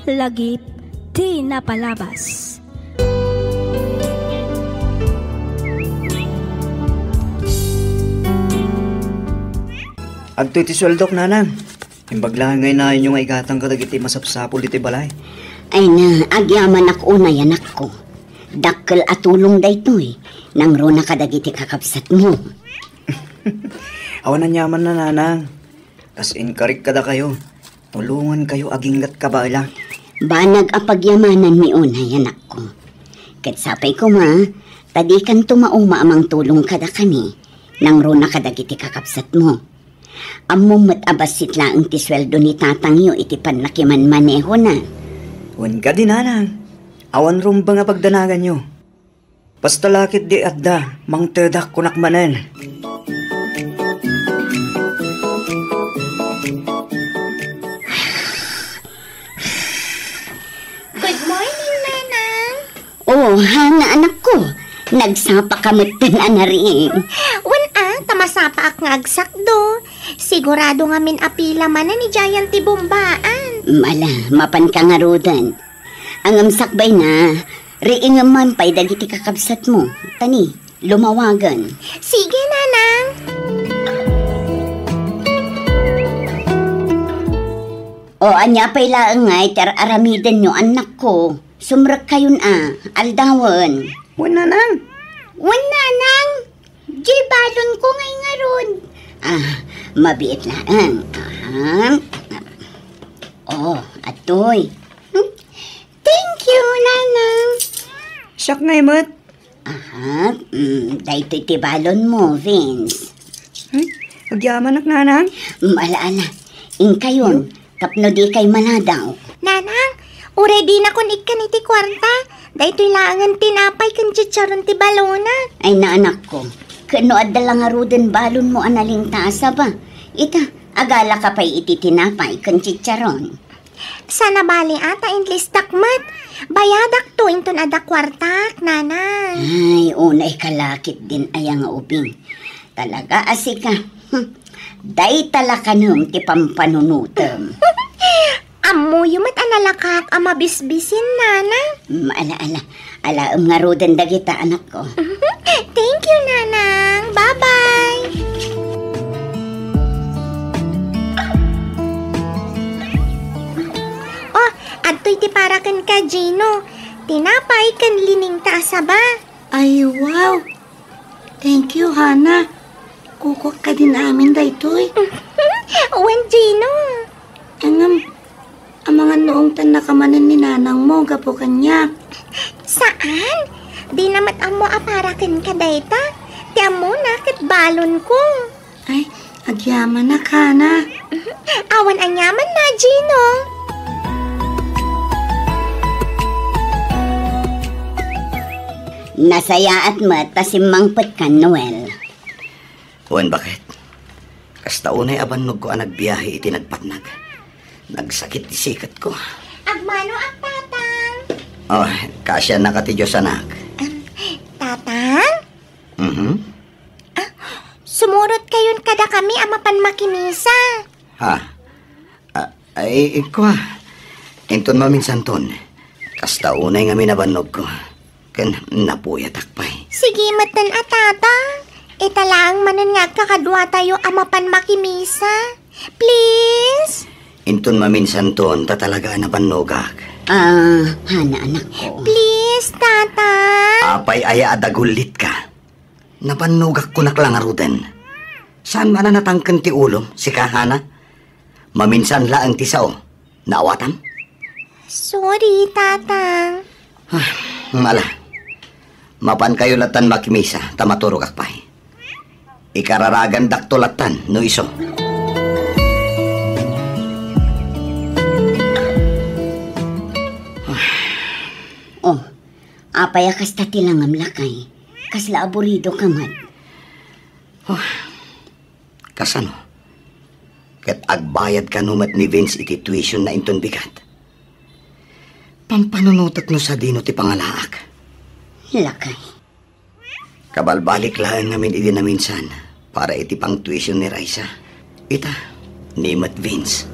lagip ti napalabas. Agto iti swaldok, nanang. Imbaglahan ngayon na yung igatang kadag iti masapsapol iti balay. Ay na, agyaman ako na yanak ko. Dakkel at tulong daytoy. Nang ro na kadag iti kakapsat mo. Awan na nyaman na, nanang. Kas inkarik kada kayo. Tulungan kayo aginggat kabala. Banag apagyamanan mi una yanak ko. Katsapay ko ma, tadi kan tumauma amang tulong kada kami. Nang ro na kadag iti kakapsat mo. Among matabasit lang ti sweldo ni tatang yo iti panlakiman maneho na. Wan ka din, nanang. Awan rumba nga pagdanagan nyo. Basta lakit di adda, mang tedak kunak manen. Good morning, nanang. Oh, hana anak ko. Nagsapa kamutan na rin. Tamasapa ak nga agsakdo. Sigurado nga min apila man na ni Giant ti bombaan. Mala, mapan ka nga rodan. Ang amsakbay na, riing man pa'y dagiti kakabsat mo. Tani, lumawagan. Sige, nanang. O, anya pa'y laang nga, aramiden nyo, anak ko. Sumrak kayon aldawan. Wan, nanang. Wan, nanang. Gilbalon ko ngay nga ron. Mabiit lang. Atoy. Thank you, nanang. Siyak nga imot. Dahito iti balon mo, Vince. Agyaman ak, nanang. Alaala, kayon, kapno di kay maladaw. Nanang, already na kun ikan iti kwarta. Dahito ilangan tinapay kan chicharon ti balona. Ay, naanak ko. Kano adala nga ruden balon mo analing taasa ba? Ita, agala ka pa'y iti tinapay kan chicharon. Sana bali ata inlis dakmat. Bayadak to inton ada kwartak, nanang. Ay, unay kalakit din ayang ubing. Talaga asika. Day talakanum ti pampanunutem. Ammo yumat analakak amabisbisin, nanang. Ala nga ruden dagita anak ko. Thank you, nanang. Bye-bye. Oh, adto'y ti parakan ka, Gino. Tinapay kan lining taasa ba? Ay, wow. Thank you, Hana. Kukok ka din amin daytoy. Wen, Gino. Ang mga noong tan nakamanan ni nanang mo, gapo kanya. Saan? Di namat amo aparakan ka dayta. Ti amo nakit balon ko. Ay, agyaman na ka na. Awan anyaman na, Gino. Nasaya at mata si Mangpet kan, Noel. Huwan, bakit? Kasta unay abanog ko ang nagbiyahe iti nagpatnag. Nagsakit di sikat ko. Agmano ang tatang? Oh, kasya na ka ti Diyos, anak. Tatang? Sumurot kayon kada kami amapan makimisa. Ha? Ay, ko Inton maminsan ton. Kasta unay nga minabanog ko. Kan napuyat akpay. Sige, matan tatang. Italaang manan nga kakadwa tayo amapan makimisa. Please? Inton maminsan ton, tatalaga na banogak. Hana anak ko. Please, tatang. Apay aya adagulit ka. Nabanogak ko naklangaruden. Saan man na natangkan ti ulo, si Kahana? Maminsan laang ti sao. Naawatam? Sorry, tatang. Mala. Mapan kayo latan makimisa, tamaturog akpay. Ikararagan daktolatan, no iso. Apay kasta tilangam lakay. Kasla aburido ka man. Kasano? Kat agbayad ka numat ni Vince iti tuition na inton bigat. Pampanunutat no sa dino ti pangalaak. Lakay. Kabalbalik lang namin iti na minsan para iti pang tuition ni Raisa. Ita, nimat Vince.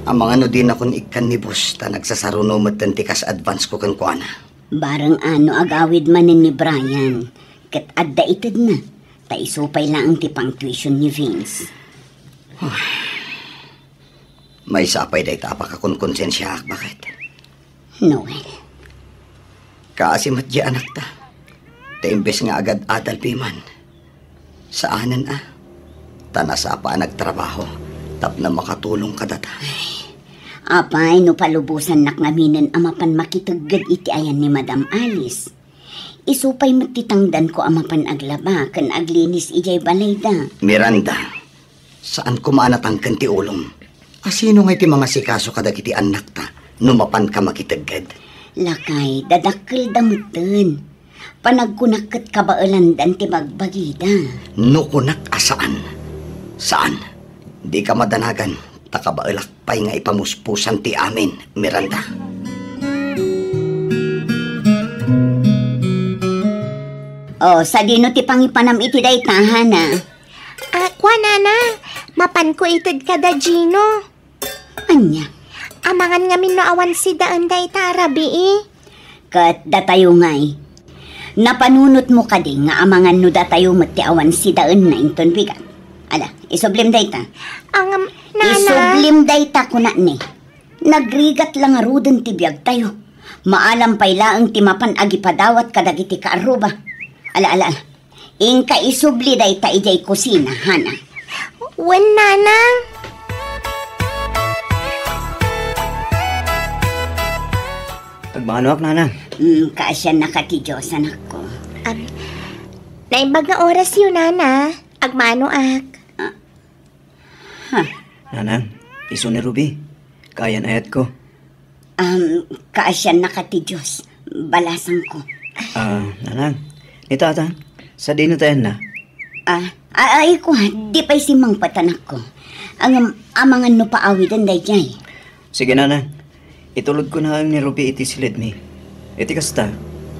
Ang mga no din akong ikan ni boss ta nagsasarunomot ng tikas advance ko kan kuana. Barang ano agawid manin ni Brian. Kat adda itid na. Ta isupay lang ang tipang tuition ni Vince. May sapay day ta apakakon konsensya bakit? Noel. Kasi matya anak ta. Ta imbes nga agad adal piman. Saanan tanasa pa nagtrabaho. Tap na makatulong ka data. Apay, no palubusan nak ngaminin amapan makitagad iti ayan ni Madam Alice. Isupay matitangdan ko amapan aglaba, kan aglinis ijay balayda. Miranda, saan kumanatang kanti ulong? Asino nga iti mga sikaso kadag iti anak ta, numapan ka makitagad? Lakay, dadakkel damutan. Panagkunakit kabaalandan ti magbagida. Nukunak asaan? Saan? Di ka madanagan, takabailak pa'y nga ipamuspusan ti amin, Miranda. Sa dino ti pangipanam iti day tahana. Kwa nana, mapan ko itid kada Gino. Anya? Amangan nga no awan si daan day tarabi Kat datayo ngay. Napanunot mo ka din nga amangan no datayo mati awan si daan na inton bigat. Ala, isublim day ta. Ang nana. Isublim day ta kuna ni. Nagrigat lang aruden ti biyag tayo. Maalam pay laang ti mapan agipadawat kadagiti kaaruba. Ala. Ingka isubli day ta ijay kusina, Hana. Wen nana. Tagbanuak, Nanang. Kaasya nakatidyosan ako. Naimbag nga oras yun, nana. Agmano-ak. Nanang, iso ni Ruby. Kayan ayat ko. Kaasya nakatidyos. Balasan ko. Nanang, ni Tatang, sa dino tayo na. Ay ko, di pa'y simang patanak ko. Ang amangan no paawidan day jay. Sige, Nanang. Itulog ko na ang ni Ruby iti silid mi. Iti kasta,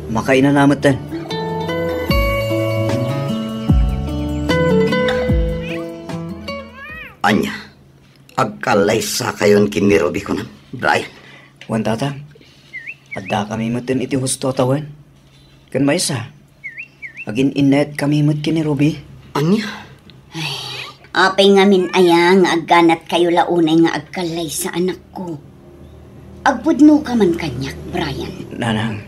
makain na namat tan. Anya, agkalay sa kayon kin ni Ruby ko na, Brian. Wan Tatang, adda kami matin iti husto tawan. Kan may isa, agin inet kami mat kin ni Ruby. Anya? Apay ngamin ayang agganat kayo launay nga agkalay sa anak ko. Agpudno ka man kanyak, Brian. Nanang,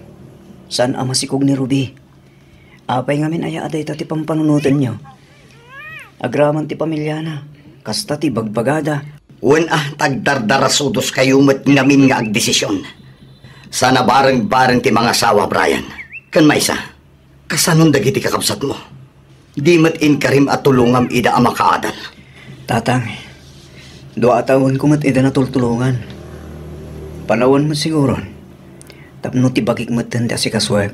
saan ang masikog ni Ruby? Apay ngamin aya aday ti pampanunutan niyo. Agraman ti pamilya na, kasta ti bagbagada. Wen tagdardarasudos kayo mat namin nga agdesisyon. Sana bareng-bareng ti mga sawa, Brian. Kan maysa, kasanon dagiti kakabsat mo. Di mat inkarim at tulungam ida ang makaadal. Tatang, doa taon ko mat ida na tultulungan. Panawan mo siguro. Tapno ti bagik matanda si kaswag.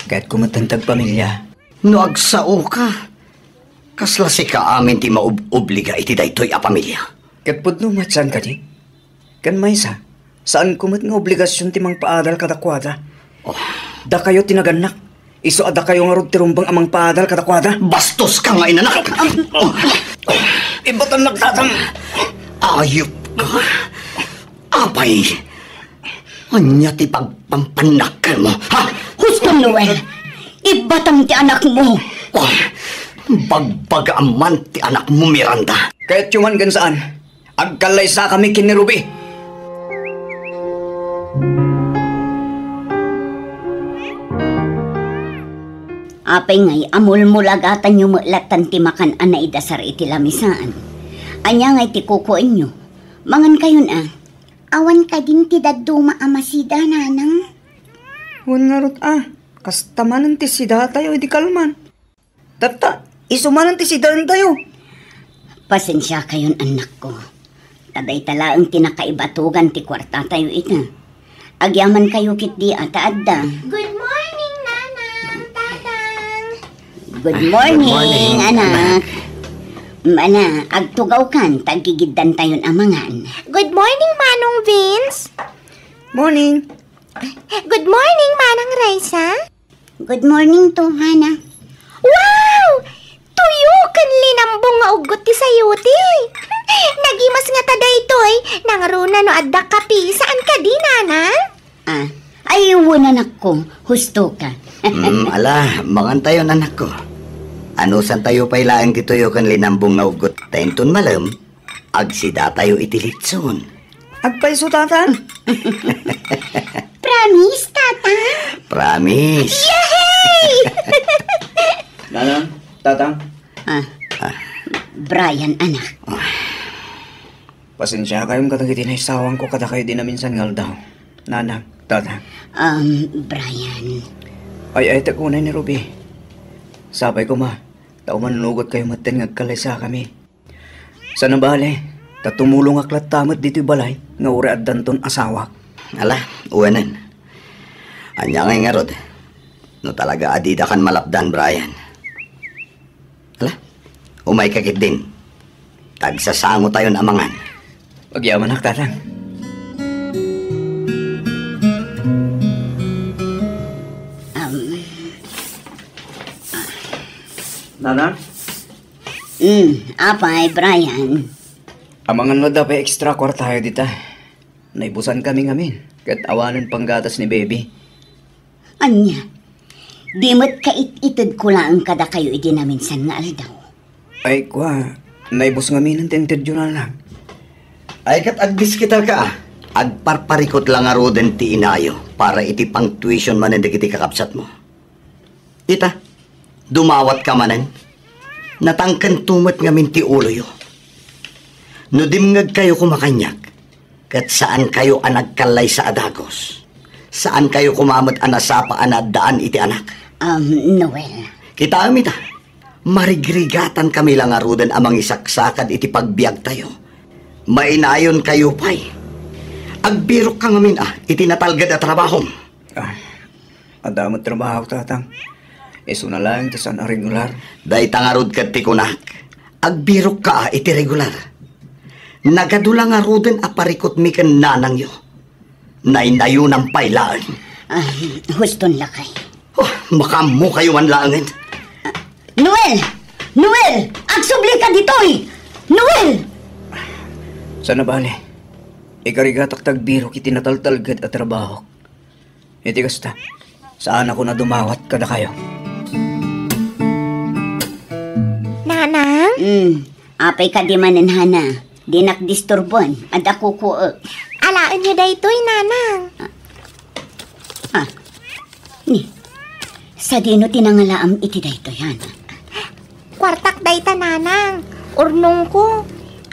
Kahit kumatantag pamilya. No agsao ka. Kasla si ka amin ti mauobliga iti daytoy a pamilya. Kat pudno matsan ka di? Kan maysa, saan kumat nga obligasyon ti mang paadal kadakwada? Da kayo tinaganak. Iso ada kayo nga rod tirumbang amang paadal kadakwada? Bastos ka nga inanak! Ibatan nagtatang! Ayop ka! Apay! Anya ti pagpampanakan mo, ha? Husto, Noel! Ibatang ti anak mo! Bagbagaman ti anak mo, Miranda. Kahit yuman gan saan, agkalay sa kami kin ni Ruby. Apay ngay, amul-mulagatan yung mulatan ti makan anay dasar iti lamisaan. Anya ngay ti kukuin nyo. Mangan kayon Awan ka din ti daduma amasida, nanang. Wan nga rot kastaman ti sida tayo, di kalman. Tata, isumanan ti sida tayo. Pasensya kayon anak ko. Taday talaang tinakaibatugan ti kwarta tayo ita. Agyaman kayo kit di adda. Good morning, nanang, tatang. Good morning, anak. Mana, agtugaw kan, tagigiddan tayon amangan. Good morning, Manong Vince. Morning. Good morning, Manang Raisa. Good morning to, Hana. Wow! Tuyo kan linambong nga ugot ti sayuti. Nagimas nga ta daytoy, nangaruna no adda kapi, saan ka di, nanang? Ay, anak ko, husto ka. Ala, mangantayon anak ko. Ano san tayo pailaang tituyo kan linambong na ugot tenton malam, agsida tayo itilitson. Agpaiso, tata? Promise, tata? Promise. Yay! Nanang, tatang, Brian, anak. pasensya kayong katagiti na isawang ko kada kayo din na minsan ngal daw. Nanang, tatang. Brian. Ay, tagunay ni Ruby. Sabay ko tao manunugot kayo matin ngagkalay sa kami. Sa nabali, tatumulong aklat tamat dito'y balay, nga uri at danton asawa. Ala, uwanan. Anya ngay nga rod. No talaga adida kan malapdan, Brian. Ala, umay kakit din. Tagsasango tayo na amangan. Pagyaman ak, tatang. Nanang? Apay, Brian. Amangan mo dapat extra kwartayo dita. Naibusan kami ngamin. Kat awanan panggatas ni baby. Anya, di mo't kait-itid ko lang kada kayo idinaminsan nga aldaw. Ay, naibus ngamin ng tented yun lang. Ay kat agdis kita ka. Agparparikot lang aro din ti inayo para iti pang tuition manen kiti kakapsat mo. Ita, dumawat ka manen. Natangkan tumat ngamin ti ulo yo. No dimngag kayo kumakanyak. Kat saan kayo anagkalay sa adagos? Saan kayo kumamot anasapa anadaan iti anak? Noel. Kita amita. Marigrigatan kami lang arudan amang isaksakad iti pagbiag tayo. Mainayon kayo pa'y. Agbirok ka ngamin iti natalgad at trabahom. Adamot trabaho, tatang. Iso na lang, tasan a regular. Day tangarod kat ti kunak. Agbirok ka iti regular. Nagadulang arudan aparikot mi kan nanang yo. Nainayo ng pailaan. Huston lakay. Oh, makamu kayo man langin. Noel! Noel! Agsubli ka ditoy! Noel! Sana bale, ikarigatak tagbiro kiti nataltalgad at trabaho. Iti kasta, saan ako na dumawat kada kayo? Nanang? Apay ka di manen, Hana. Di nakdisturbon. At ako ko. Alaan niyo daytoy, nanang. Ni, sa dino tinangalaam iti daytoy, Hana. Kwartak dayta, nanang. Urnong ko.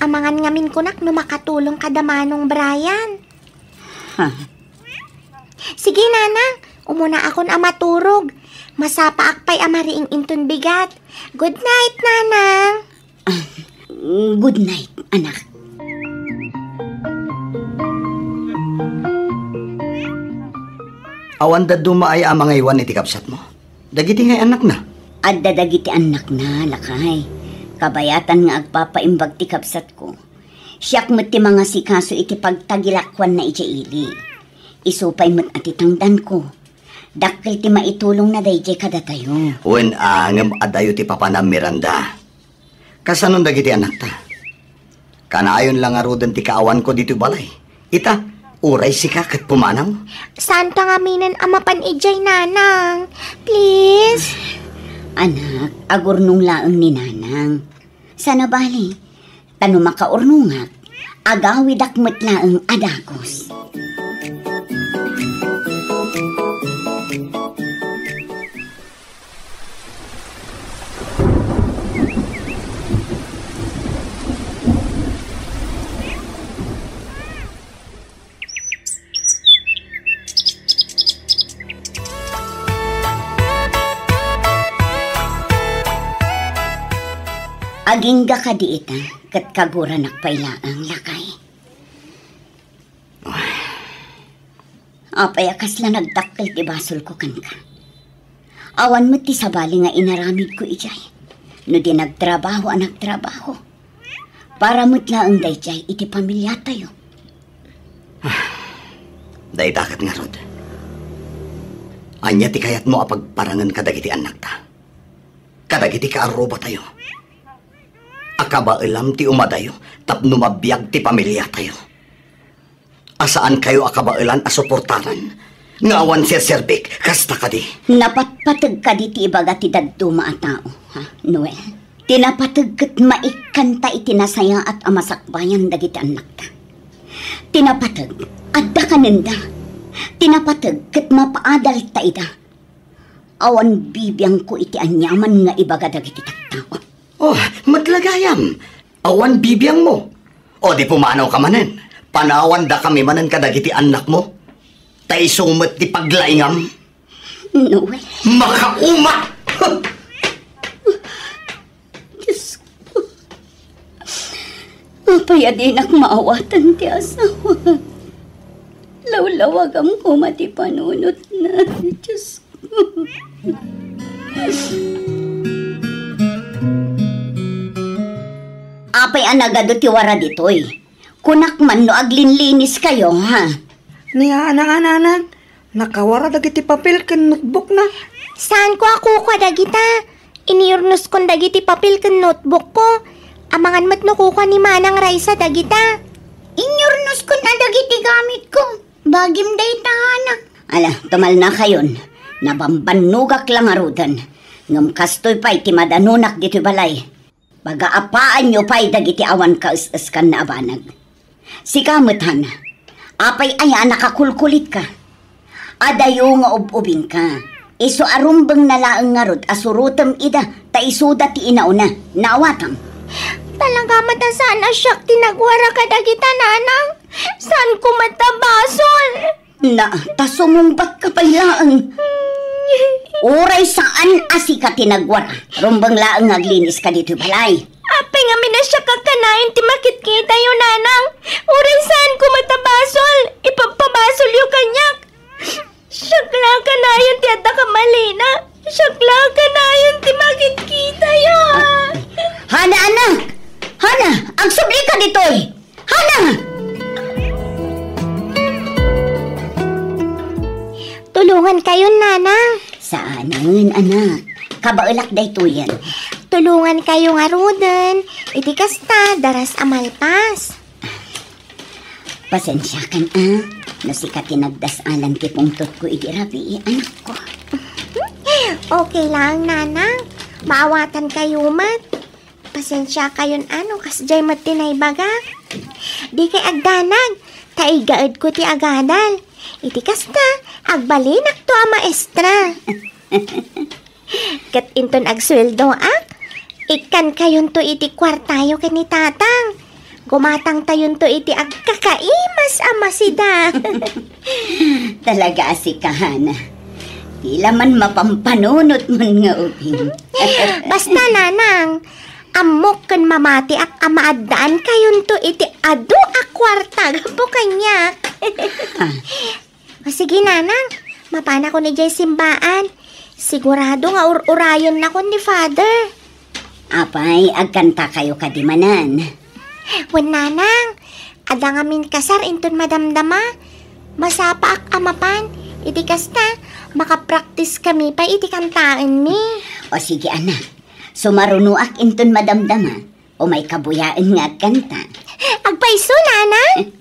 Amangan ngamin kunak no makatulong kada manong Brian. Sige, nanang. Umuna akon maturog. Masapa akpay amariing intun bigat. Good night, nanang. Good night, anak. Awan da dumaay amang iwan iti kapsat mo. Dagiti ngay anak na. At dadagiti anak na, lakay. Kabayatan nga agpapaimbag ti kapsat ko. Siyak mo't ti mga sikaso iti pagtagilakwan na ijaili. Isupay mo't atitangdan ko. Dakil ti maitulong na dayjay kada tayo. Wen angam adayo ti papa na Miranda. Kasanon dagiti anak ta. Kanayon lang arudan ti kaawan ko dito balay. Ita, uray si kakat pumanaw. Saan ta nga minan amapan ijay, nanang? Please? Anak, agurnong laeng ni nanang. Sana bali, tano makaurnungak, agawid akmet laeng adagos. Agingga ka di ita, kat kagura nakpailaang lakay. Apay akas lang nagdakkel ti basol ko kanka. Awan mo ti sabali nga inaramid ko ijay. No di nagtrabaho ang nagtrabaho. Para mo't laang dayjay iti pamilya tayo. Day dakat nga rod. Anya ti kayat mo apagparangan kadagiti anak ta. Kadagiti kaaruba tayo. Akabailam ti umadayo, tapno mabiyag ti pamilya tayo. Asaan kayo akabailan asuportaran? Ngawan si Serbik, kasta ka di. Napatpatag ka di ti ibaga ti dadto maa tao, ha, Noel? Tinapatag kat maikanta itinasaya at amasakbayan dagiti anak ta. Tinapatag, adda kanenda. Tinapatag kat mapaadal ta ida. Awan bibiyang ko iti anyaman nga ibaga dagiti tattao. Oh, maglagayam. Awan bibiyang mo. O di pumanaw ka manen. Panawan da kami manen kadagiti anak mo. Tay sumet ti paglaingam. Noel. Makauma! Diyos ko. Mapaya din ak maawatan ti asawa. Lawlawagam ko mati panunot na. Diyos ko. Apay anagado ti wara ditoy. Kunak man no aglinlinis kayo, ha? Niya anak-anak, nakawara dagiti papel ken notebook na. Saan ko ako dagita? Iniurnos kon dagiti papel ken notebook ko. Amangan mat no kuka ni Manang Raisa dagita. Inurnos ko na dagiti gamit ko. Bagim day tahanak. Ala, tumal na kayon. Nabambanugak lang arudan. Ngam kastoy pa'y ti madanunak dito balay. Bagaapaan nyo pa'y dagiti awan kaus-us kan na abanag. Si kamutan, apay aya nakakulkulit ka. Adayo nga ububing ka. Iso arumbang nalaang ngarod asurutam ida ta isuda ti inauna. Naawatang. Talaga mata saan asyak tinagwara ka dagita nanang? Saan ko matabasol? Na, tasumumbat ka pailaan. Uray saan asika tinagwara. Rumbang laang naglinis ka dito balay. Apay nga minasya kakanain ti makit-kita yun nanang. Uray saan ko matabasol? Ipagpabasol yung kanyak. Syakla ka na yun ti adda ka malina. Syakla ka na yun ti makit-kita yun. Hana, anak! Hana, ang subli ka ditoy! Hana! Tulungan kayo, nanang. Saanan, anak? Kabaulak dayto yan. Tulungan kayo nga ruden. Iti kasta, daras amalpas. Pasensya kan, Nasika tinagdasalan ti pungtot ko iti rabi, anak ko. Okay lang, nanang. Maawatan kayo mat. Pasensya kayon kasjay mat tinaybaga. Di kay agdanag. Taigaad ko ti agadal. Iti kasta, agbalinak to a maestra. Kat inton agsweldo ak. Ikan kayon to iti kwartayo ken ni tatang. Gumatang tayon to iti agkakaimas amasida. Talaga asikahana. Tila man mapampanunot man nga uping. Basta nanang, amok ken mamati ak amaadaan kayon to iti adu a kwarta po kanyak. O sige nanang, mapana ko ni Jay simbaan. Sigurado nga urayon na ko ni Father. Apay, agkanta kayo kadimanan. Wen nanang, ada nga min kasar inton madamdama. Masapa ak amapan, iti kasta, makapraktis kami pa iti kantaan mi. O sige anak, sumarunuak inton madamdama. O may kabuyaan nga agkanta. Agpaiso nanang?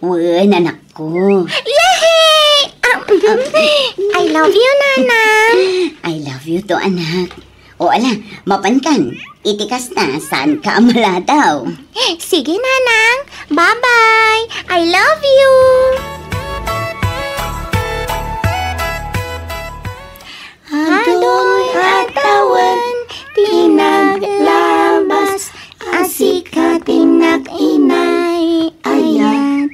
Wen, anak ko. Yehey! I love you, nanang. I love you to, anak. O ala, mapankan, itikas na saan ka amala daw. Sige, nanang. Bye-bye. I love you. Adoy atawan, tinaglabas, asika tinag-inay, ayat.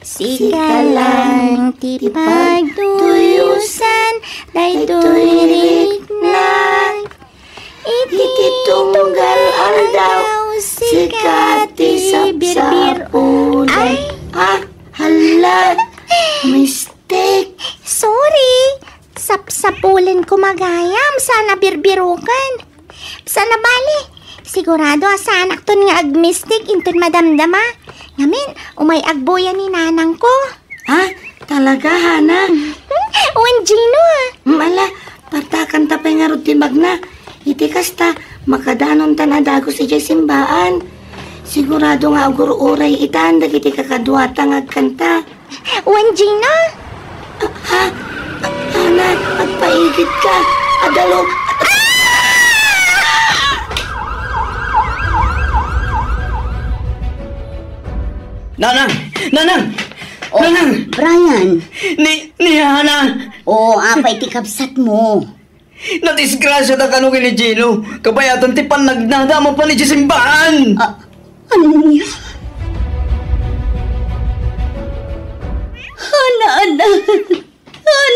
Sika lang ti pagtuyusan, daytoy riknay. Iti tunggal aldaw, sika ti sapsapulan. Ay! Hala, mistake. Sorry, sapsapulan ko magayam, sana birbirukan. Sana bali, sigurado asanak ton nga agmistik inton madamdama. Ngamin, umay agboya ni nanang ko. Ha? Talaga, Hana? Wan Gino Mala, partakan tapay nga ruti magna. Iti kasta, makadanon tanadago si jay simbaan. Sigurado nga uray itan dagiti kakadwata nga kanta. Wanjina? Ana, magpaigid ka. Adalo. Nanang! Nanang! Oh, Nanang! Brian. Ni Hana! Apay ti kapsat mo. Nadisgrasya na kanungin ni Gino. Kabayatan ti nagnadama pa ni Jisimbaan! Ano niya?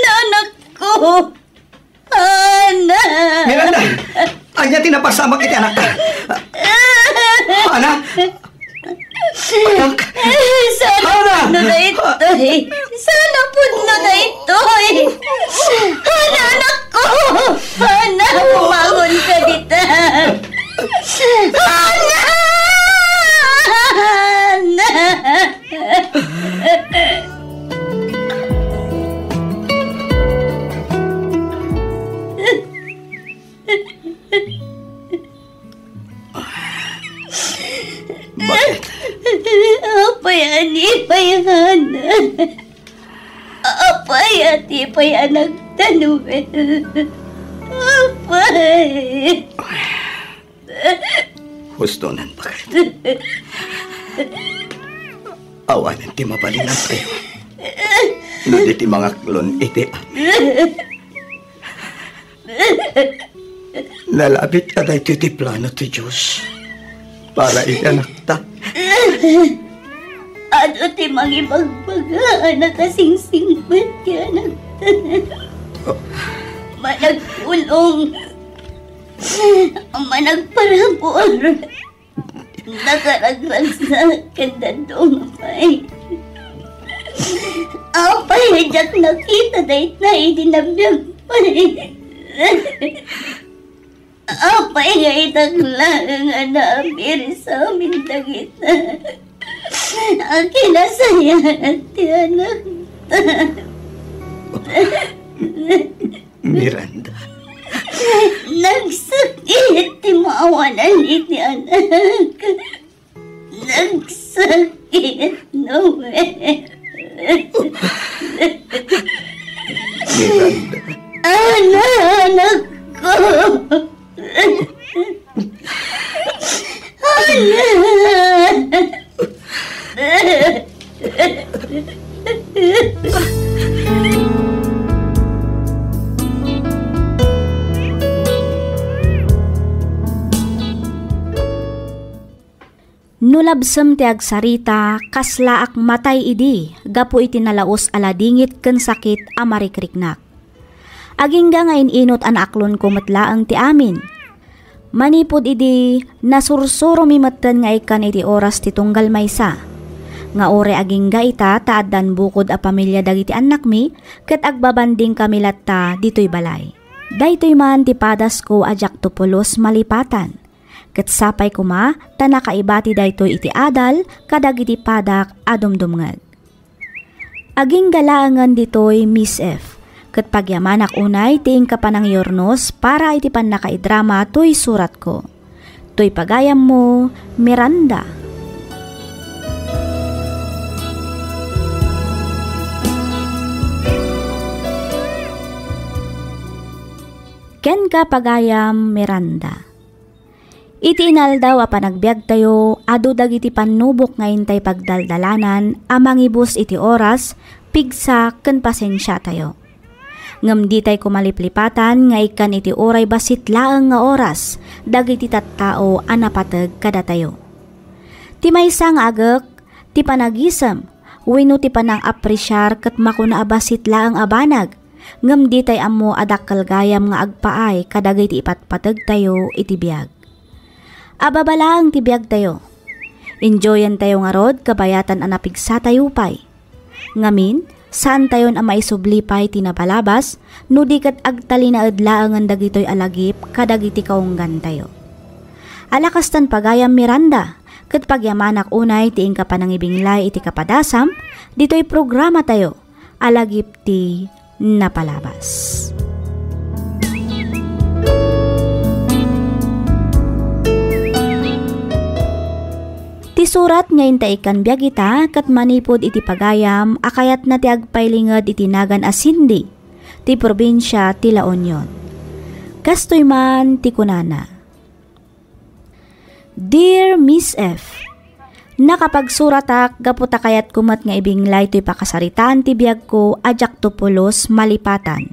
Anak ko. Anak. Miranda! Anya tinapasama kiti anak ta. Anak! Anak! Sana puno na ito'y. Sana puno na ito'y. Anak ko. Anak, bumangon ka dito. Anak! Bakit? Payahan. Payan nagtanuin. Husto nan bakit? Awanan ti mabalinan kayo. Nadi ti mga klon iti nalabit ka na iti plano ti Diyos para ikanak ta. Ano ti mangibagbagaan na kasing-singbat ka managpulong managparabor nakaragrag sa kandadong apay. Apay, jak nakita dahit na idinabiyag pa'y. Apay nga itaglang anabir sa amin dagita. Ang kinasayan at tiyanak. Miranda. Nagsakit ti maawanan iti anak. Nagsakit, Noel. Miranda. Anak ko. Nulabsem ti agsarita kaslaak matay idi gapu iti nalaos aladingit ken sakit a marikriknak. Agingga nga inot an aklon ko metlaang ti amin. Manipod idi nasursuro mi metten nga ikan iti oras ti tunggal maysa. Nga ore agingga ita taaddan bukod a pamilya dagiti anak mi ket agbabanding kami latta ditoy balay. Daytoy man ti padas ko ajak tupulos malipatan. Ket sapay kuma tanakaibati daytoy iti adal kadagiti padak adumdumngag. Aging galaangan ditoy Miss F. Ket pagyamanak unay tiing kapanang yornos para iti panakaidrama toy surat ko. Toy pagayam mo, Miranda. Ken ka pagayam, Miranda. Iti inaldaw a panagbiag tayo, adu dagiti panubok ngayon tay pagdaldalanan, amangibus iti oras, pigsa ken pasensya tayo. Ngem di tay kumaliplipatan, nga ikan iti oray basit laeng nga oras, dagiti tattao anapateg kada tayo. Ti maysa nga agek, ti panagisem, wenno ti panang apresyar ket makuna abasit laeng abanag, ngem di tay ammo adakkel gayam nga agpaay kadagiti ipatpateg tayo iti biag. Ababalaang tibiyag tayo. Enjoyan tayo nga rod, kabayatan anapigsa tayo pay. Ngamin, saan tayo na maisublipay tinapalabas, no di kat agtali na adlaangan dagitoy alagip, kadagiti kaunggan tayo. Alakastan pagayam Miranda, kat pagyamanak unay tiing kapanangibinglay iti kapadasam, dito'y programa tayo, alagip ti napalabas. Isurat ngayon ta ikan biyag ita kat manipod iti pagayam akayat na ti agpailingad iti nagan asindi ti probinsya ti La Union. Kastoy man ti kunana. Dear Miss F, nakapagsuratak gaputa kayat kumat nga ibinglay to'y pakasaritaan ti biyag ko ajak tupulos malipatan.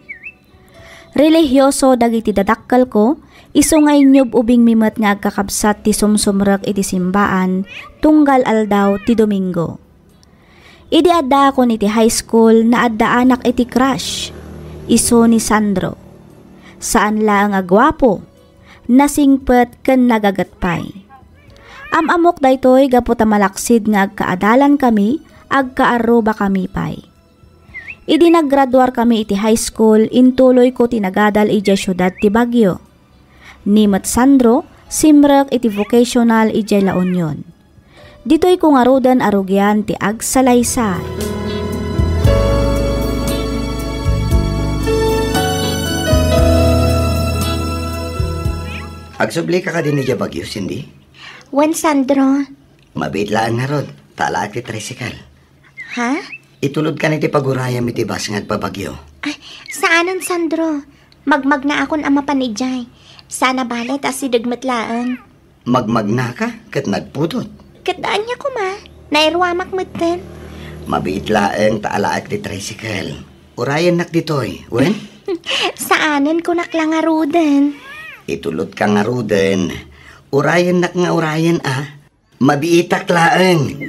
Relihyoso dagiti dadakkal ko, iso nga inyob ubing mimet nga agkakabsat ti sumsumrek iti simbaan, tunggal aldaw ti Domingo. Idi adda ako iti high school na adda anak iti crush, iso ni Sandro. Saan lang agwapo, nasingpet ken nagagatpay. Amok daytoy gaputa malaksid nga agkaadalan kami, agkaaroba kami pay. Idi naggraduar kami iti high school, intuloy ko tinagadal iti syudad ti Baguio. Nimet Sandro, simrek iti vocational iti La Union. Dito'y kung arudan arugyan ti agsalaysay. Agsubli ka din iti Baguio, Cindy? Wan, Sandro. Mabitlaan nga rod, tala iti tricycle. Ha? Itulod ka na iti pagurayam iti bus nga agpabagyo. Ay, saanan, Sandro? Magmag na akon ama panijay. Sana balet as sidagmatlaan. Magmag na ka, kat nagpudot. Kataan niya ko ma, nairwamak matan. Mabitlaan taala iti tricycle. Urayan nak ditoy, wen? Saanan ko naklangarudan? Itulod ka nga ruden. Urayan nak nga urayan Mabiitak laeng.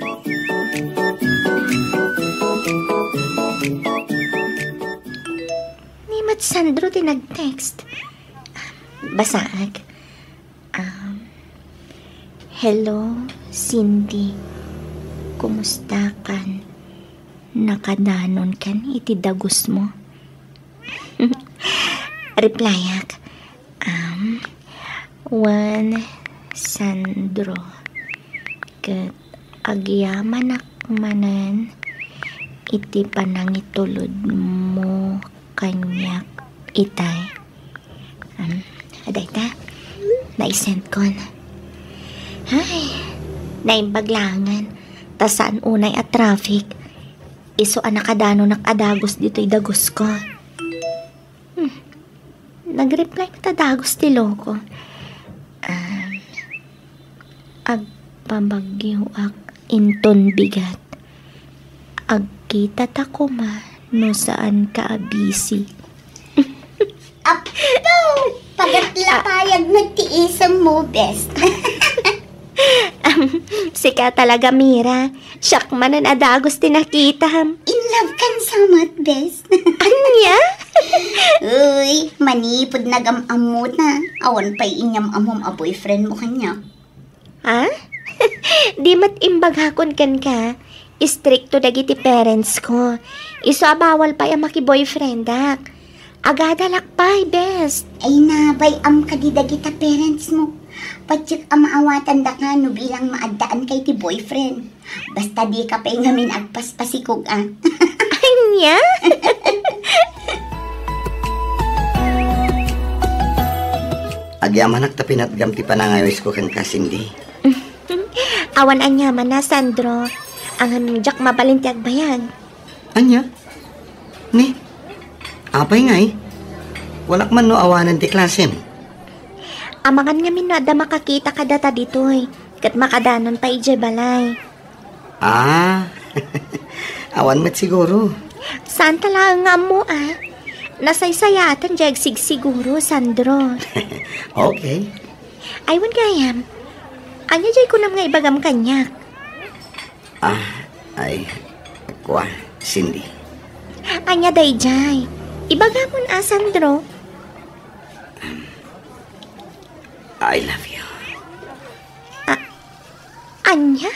Sandro tinag-text. Basaag. Hello, Cindy. Kumusta kan? Nakadanon kan iti dagus mo? Replyak. Wan, Sandro. Kat agyaman akmanan iti panangitulod mo kanyak itay. Aday ta, naisend ko na. Ay, naimbaglangan. Tasaan unay at traffic. Iso anakadano nakadagos dito'y dagos ko. Nag-reply matadagos ti loko. Agpabagyo ak inton bigat. Agkita ta ko ma no saan ka busy. Apo, pagatla payag nagtiisang mo, best. Sika talaga, Mira. Siyak manan adagos tinakita. In love kan samat, best. Anya? Uy, manipod nagamamot na. Awan pa'y inyam-amom a boyfriend mo kanya. Ha? Di mat imbagakon kan ka. Istrikto dagiti parents ko. Iso abawal pa yung maki-boyfriend dak. Agadalak pa'y, best. Ay nabay am kadida kita parents mo. Patsik ang maawatan da ka no bilang maadaan kay ti boyfriend. Basta di ka pa'y ngamin agpaspasikog Anya? Agyaman ta pinatgam ti panangayos ko kan ka, Cindy. Awan anyaman na, Sandro. Ang jak mabalinti agbayag. Anya? Ni? Apay nga walak man no awanan ti klasem. Amangan nga minada makakita ka data ditoy. Kat makadanon pa ije balay. Awan met siguro. Saan talaga nga mo Nasaysayatan jag siguro, Sandro. Okay. Aywan gayam. Anya jay ko nam nga ibagam kanyak. Ay, kuha, Cindy. Anya day jay. Ibagamon Sandro. I love you. Anya?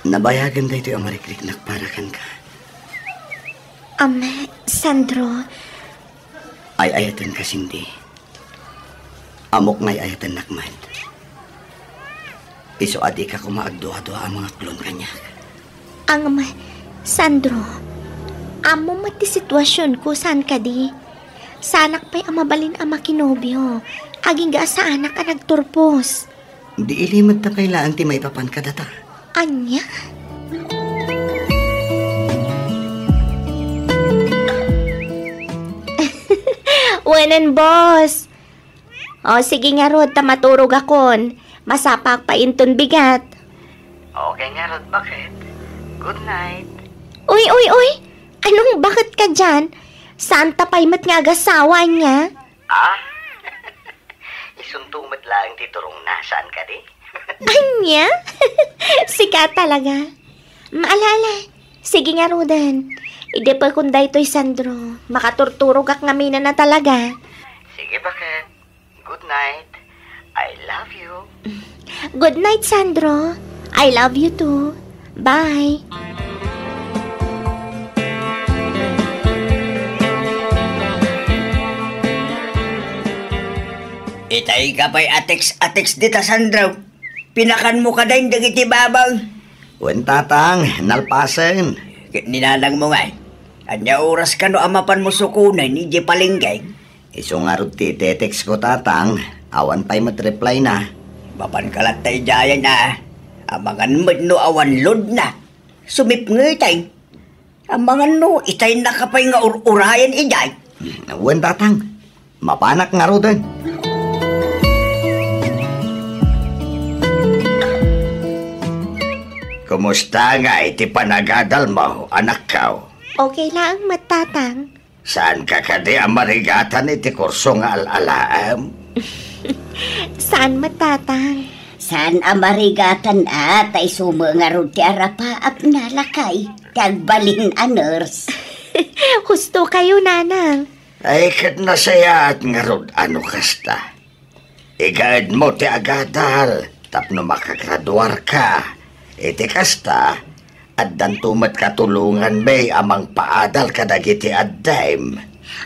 Nabayagan da ito yung marikrik nakparakan ka. Sandro. Ay ayatan ka, Cindy. Amok nga'y ayatan nakman. Iso adi ka kumaagduha-duha ang mga klon kanya. Sandro. Amo mati sitwasyon ko saan ka di. Sanak pa'y amabalin ang makinobyo. Aging ga sa anak ka nagturpos. Di ilimad ta kailaan ti may papan ka data. Anya? Wanan, boss. O, sige nga, Rod, maturog akon. Masapak pa inton bigat. Okay nga, Rod, bakit? Good night. Uy! Anong bakit ka dyan? Saan tapay mat nga agasawa niya? Isuntumat lang titurong nasaan ka di? Anya? Sika talaga. Maalala. Sige nga, Rodan. Ide pa kung daytoy, Sandro. Makaturturog ak ngamina na talaga. Sige, bakit? Good night. I love you. Good night, Sandro. I love you too. Bye. Itay ka pa'y ateks dita, Sandro. Pinakan mo ka dahin dagiti babang. Wen tatang, nalpasen. Ninanang mo nga. Anya oras ka no amapan mo sukunay ni di palinggay. Iso nga rin titetext ko tatang. Awan pa'y matreply na. Mapan kalat tayo dyan na. Amangan mo no awan load na. Sumip nga itay. Amangan no itay nakapay nga urayan ijay. Wen tatang, mapanak nga rin. Kumusta nga iti panagadal mo, anak kao? Okay lang, matatang. Saan ka kadi amarigatan iti kurso nga alalaam? Saan, matatang? Saan amarigatan tay sumo nga ron ti arapaap na lakay. Tagbalin a nurse. Husto kayo, nanang. Ay kat nasayaat nga ron ano kasta. Igaad mo ti agadal, tapno makagraduar ka. Iti kasta, addan tumat katulungan may amang paadal kadagiti addaim.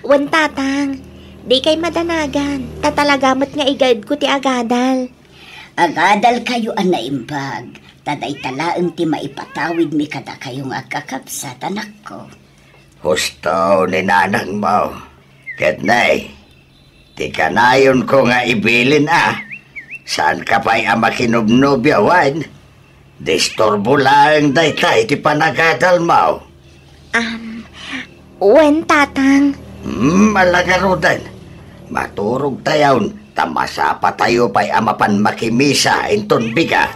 Wan, tatang. Di kay madanagan. Tatalagamat nga igad ko ti agadal. Agadal kayo anaimbag. Taday talaang ti maipatawid mi kada kayong agkakapsat, anak ko. Husto ni nanang mo. Ketnay, ti kanayon ko nga ibilin Saan ka pa'y amakinubnubyawan? Disturbo lang daytay ti panagadal mo. Wen, tatang. Malagarudan. Maturog tayon, tamasa pa tayo pa'y amapan makimisa inton biga.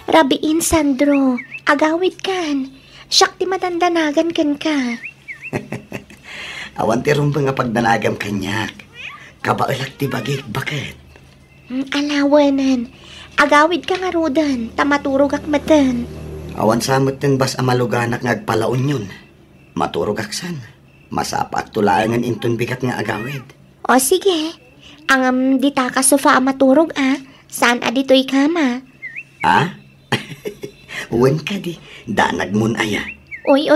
Rabiin, Sandro. Agawit kan. Siyak ti matandanagan kan ka. Awan ti rumba nga pagdanagam kanyak. Kabailag ti bagik, bakit? Alawanan. Agawid ka nga, Rodan. Tamaturog ak matan. Awan samot ten bas amaluganak ngagpalaon yun. Maturog aksan. Masapat tulangan inton bigat nga agawid. O sige. Ang dita ka sofa maturog Saan adito'y kama? Uwan ka di. Danag mun aya. Oy.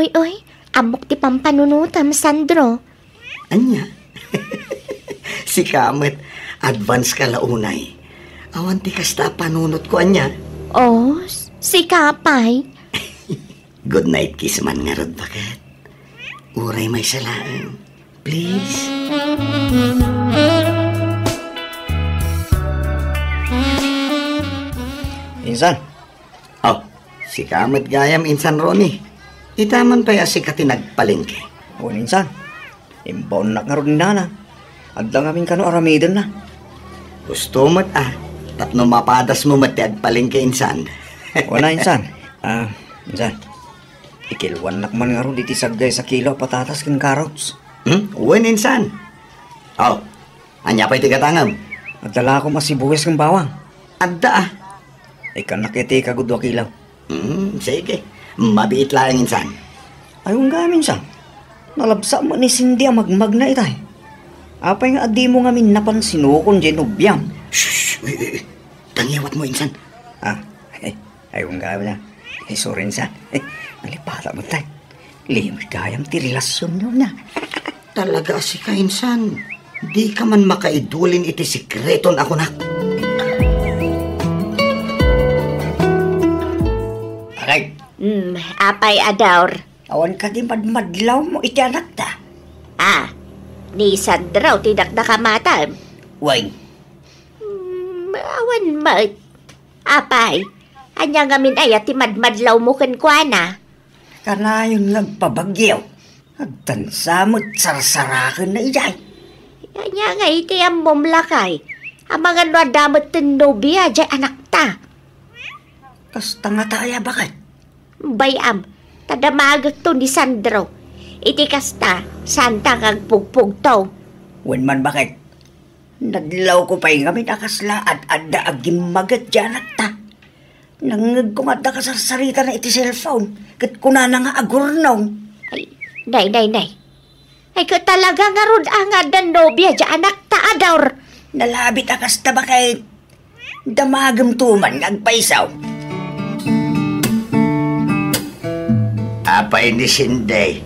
Amok ti pampanunutam, Sandro. Anya? Si Kamet, advance ka launay. Awan ti kasta panunot ko, anya. Oh, si Kapay. Good night kiss man nga rod, bakit? Uray may salaan. Please. Insan. Si Kamet gayam insan Ronnie. Itaman pa si katinagpalingke. O insan. Imbaon na nga ron nana. Adda nga kano aramidan na. Gusto mo't tapno mapadas mo mati agpalingke insan. Wala insan. Insan. Ikilwan nakman nga ron diti saggay sa kilo patatas kin carrots. Uwan insan. Anya pa'y tigatangam. Adala ko masibuwes kang bawang. Adda Ay kanakiti kagudwa kilaw. Sige. Mabiit lang insan. Ayong gamin san. Nalabsa mo ni Cindy ang magmag na itay. Apay nga adi mo nga napansinukon dyan ubyam. Shhh! Tangiwat mo, insan. Ayong gamin na. Sorry, insan. Nalipata mo tayo. Limit kayang ti relasyon nyo na. Talaga si ka, insan. Di ka man makaidulin iti sikreton ako na. Okay. Apay adawr. Awan ka di madmadlaw mo iti anak ta. Ni Sandraw, tinakda ka mata. Why? Awan mat. Apay, anya ngamin ay at madmadlaw mo kankwana. Kanayon nagpabagyaw. Agtansamot sarsarakan na ijay. Anya nga iti ang mumlakay. Ang mga nadamot ng nobya, dyan anak ta. Kasta nga tayo bakit? Bayam, tadamagak to ni Sandro. Iti kasta, santa kag pugpug to. Wen man bakit? Nadlaw ko pa'y kami nakasla at adda agimagat dyan at ta. Nangag kumada ka sa sarita na iti cellphone. Kat kuna na nga agurnong. Ay, day. Ay, ka talaga nga rod ang adan nobya dyan anak ta ador. Nalabit akas ta bakit? Damagam tuman nagpaisaw. Apay ni Sinday,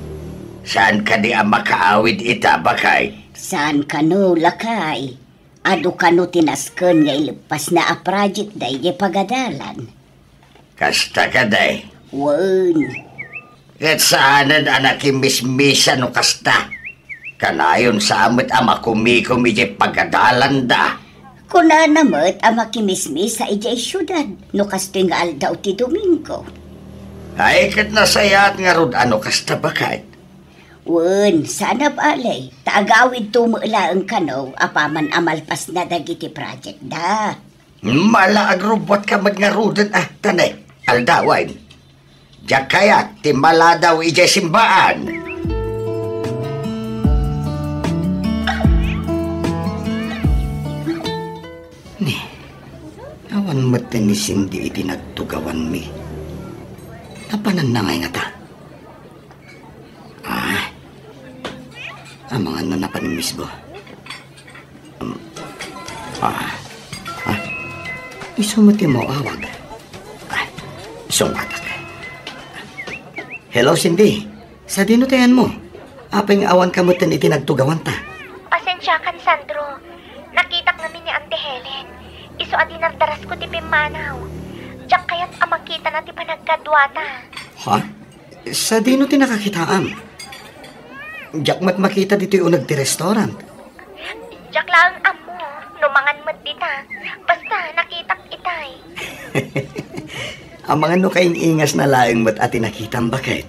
saan ka di ang makaawid ita, bakay? Saan ka no, lakay? Ado ka no tinasken nga ilipas na a project day di pagadalan. Kasta ka day. Wen. Kat saanan anak imismisa no kasta. Kanayon sa amat ama kumikumi di pagadalan da. Kuna namat ang makimismis sa ijay syudad no kastoy nga aldaw ti Domingo. Ay kat nasayat nga rod ano kasta bakit? Wen, sana balay. Taagawid tumula ang kanaw apaman amalpas na dagiti project da. Mala agrobot ka magnarudan tanay. Aldawan. Diyak kaya timala daw ijay simbaan. Ni, awan mata ni Cindy itinagtugawan mi. Napanan na ngay nga ta. Ang mga nanapan ni Miss Bo. Isumati mo awag. Sungatak. Hello, Cindy. Sa dinutayan mo. Apeng awan kamutan itinagtugawan ta. Pasensya kan, Sandro. Nakitak namin ni Auntie Helen. Iso adi nagdaras ko ti Pimanaw. Diyak kaya't amakita na ti panagkadwata. Ha? Sa dino ti nakakitaan? Diyak mat makita dito yung nagti restaurant. Diyak lang amo. Numangan mat dita. Basta nakitak itay. Ang mga no kaing ingas na laing mat ati nakitang bakit?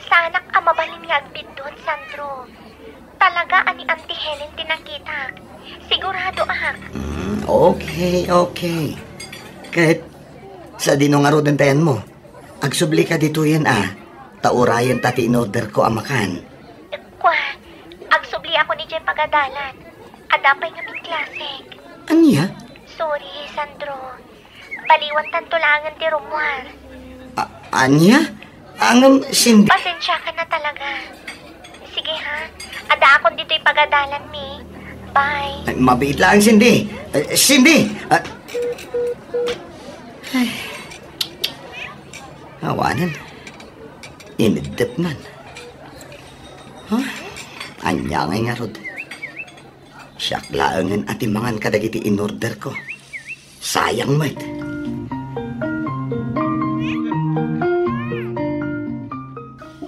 Sanak amabalin nga agbindon, Sandro. Talaga ani Auntie Helen tinakitak. Sigurado ahak. Okay. Kahit sa dinong arudan tayan mo, agsubli ka dito yan taurayan tati in-order ko amakan. Kwa, agsubli ako ni Jen pagadalan. Adapay nga min klasik. Anya? Sorry, Sandro. Baliwan tantulangan ti Romual. Anya? Ang Cindy... Pasensya ka na talaga. Sige ha, ada akong dito'y pagadalan mi. Bye. Ay, mabait lang, Cindy. Cindy! Awanan. Inidip man. Anya ngay nga rod. Siyak laangan at imangan kadagiti in-order ko. Sayang mat.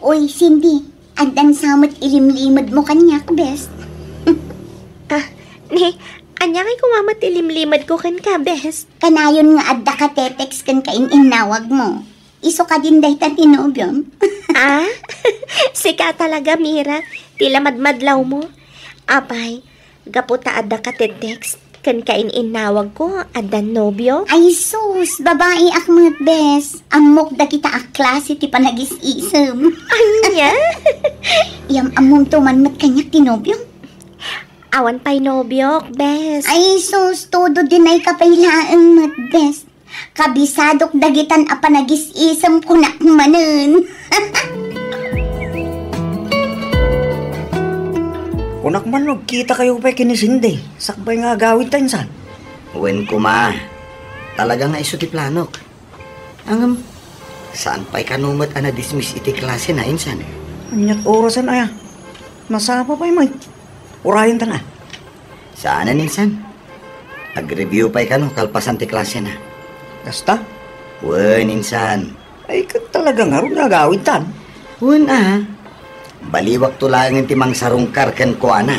Uy, Cindy, andan samot ilimlimod mo kanyak, best. Anya kay kumamat ilimlimad ko kan ka, best. Kanayon nga adda ka tetext kan kain-inawag mo. Iso ka din dahi tan tinobyom. Sika talaga, Mira. Tila madmadlaw mo. Apay, gaputa adda ka tetext kan kain-inawag ko, adda nobyo. Ay sus, babae akmat, bes. Amok da kita klase ti panagis-isem. Anya? Iyam among tumanmat kanyak tinobyom. Awan pa'y nobyo, bes. Ay sus, todo din ay kapailaan mat, bes. Kabisadok dagitan a panagis-isem kunak manen. Kunak man kita kayo pa kinisinday. Sakbay nga gawin tayo san. Uwin ko ma. Talaga nga iso ti planok. Ang saan pa'y kanumat na dismiss iti klase na insan? Anyat orasan aya. Masapa pa'y may. Urayan ta na. Saan insan? Nag-review pa'y kano kalpasan ti klase na. Kasta? Uwin insan. Ay ka talaga nga rin gagawin tan. Uwin baliwak tulangin ti mang sarungkar ken ko ana.